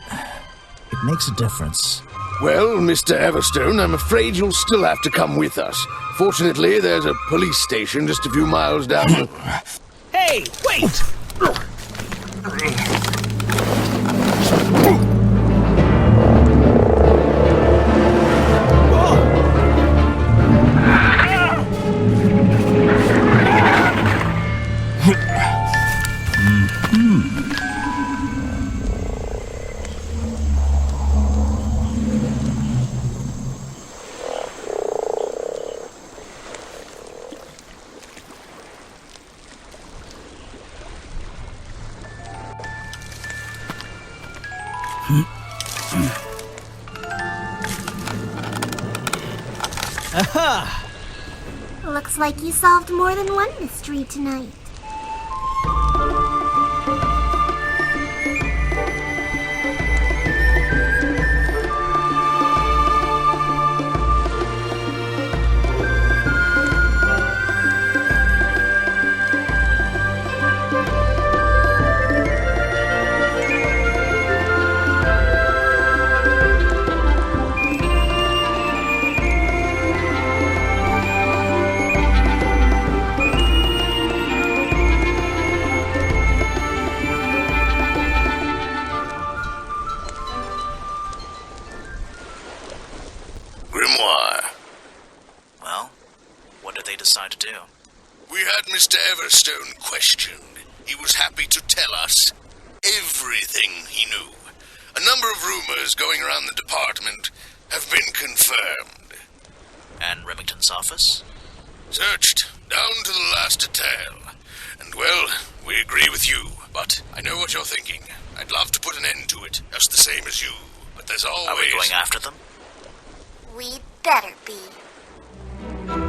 makes a difference. Well, Mr. Everstone, I'm afraid you'll still have to come with us. Fortunately, there's a police station just a few miles down. Hey, wait! Aha! Looks like you solved more than one mystery tonight. Grimoire. Well, what did they decide to do? We had Mr. Everstone questioned. He was happy to tell us everything he knew. A number of rumors going around the department have been confirmed. And Remington's office? Searched down to the last detail. And well, we agree with you, but I know what you're thinking. I'd love to put an end to it, just the same as you. But there's always... Are we going after them? We'd better be.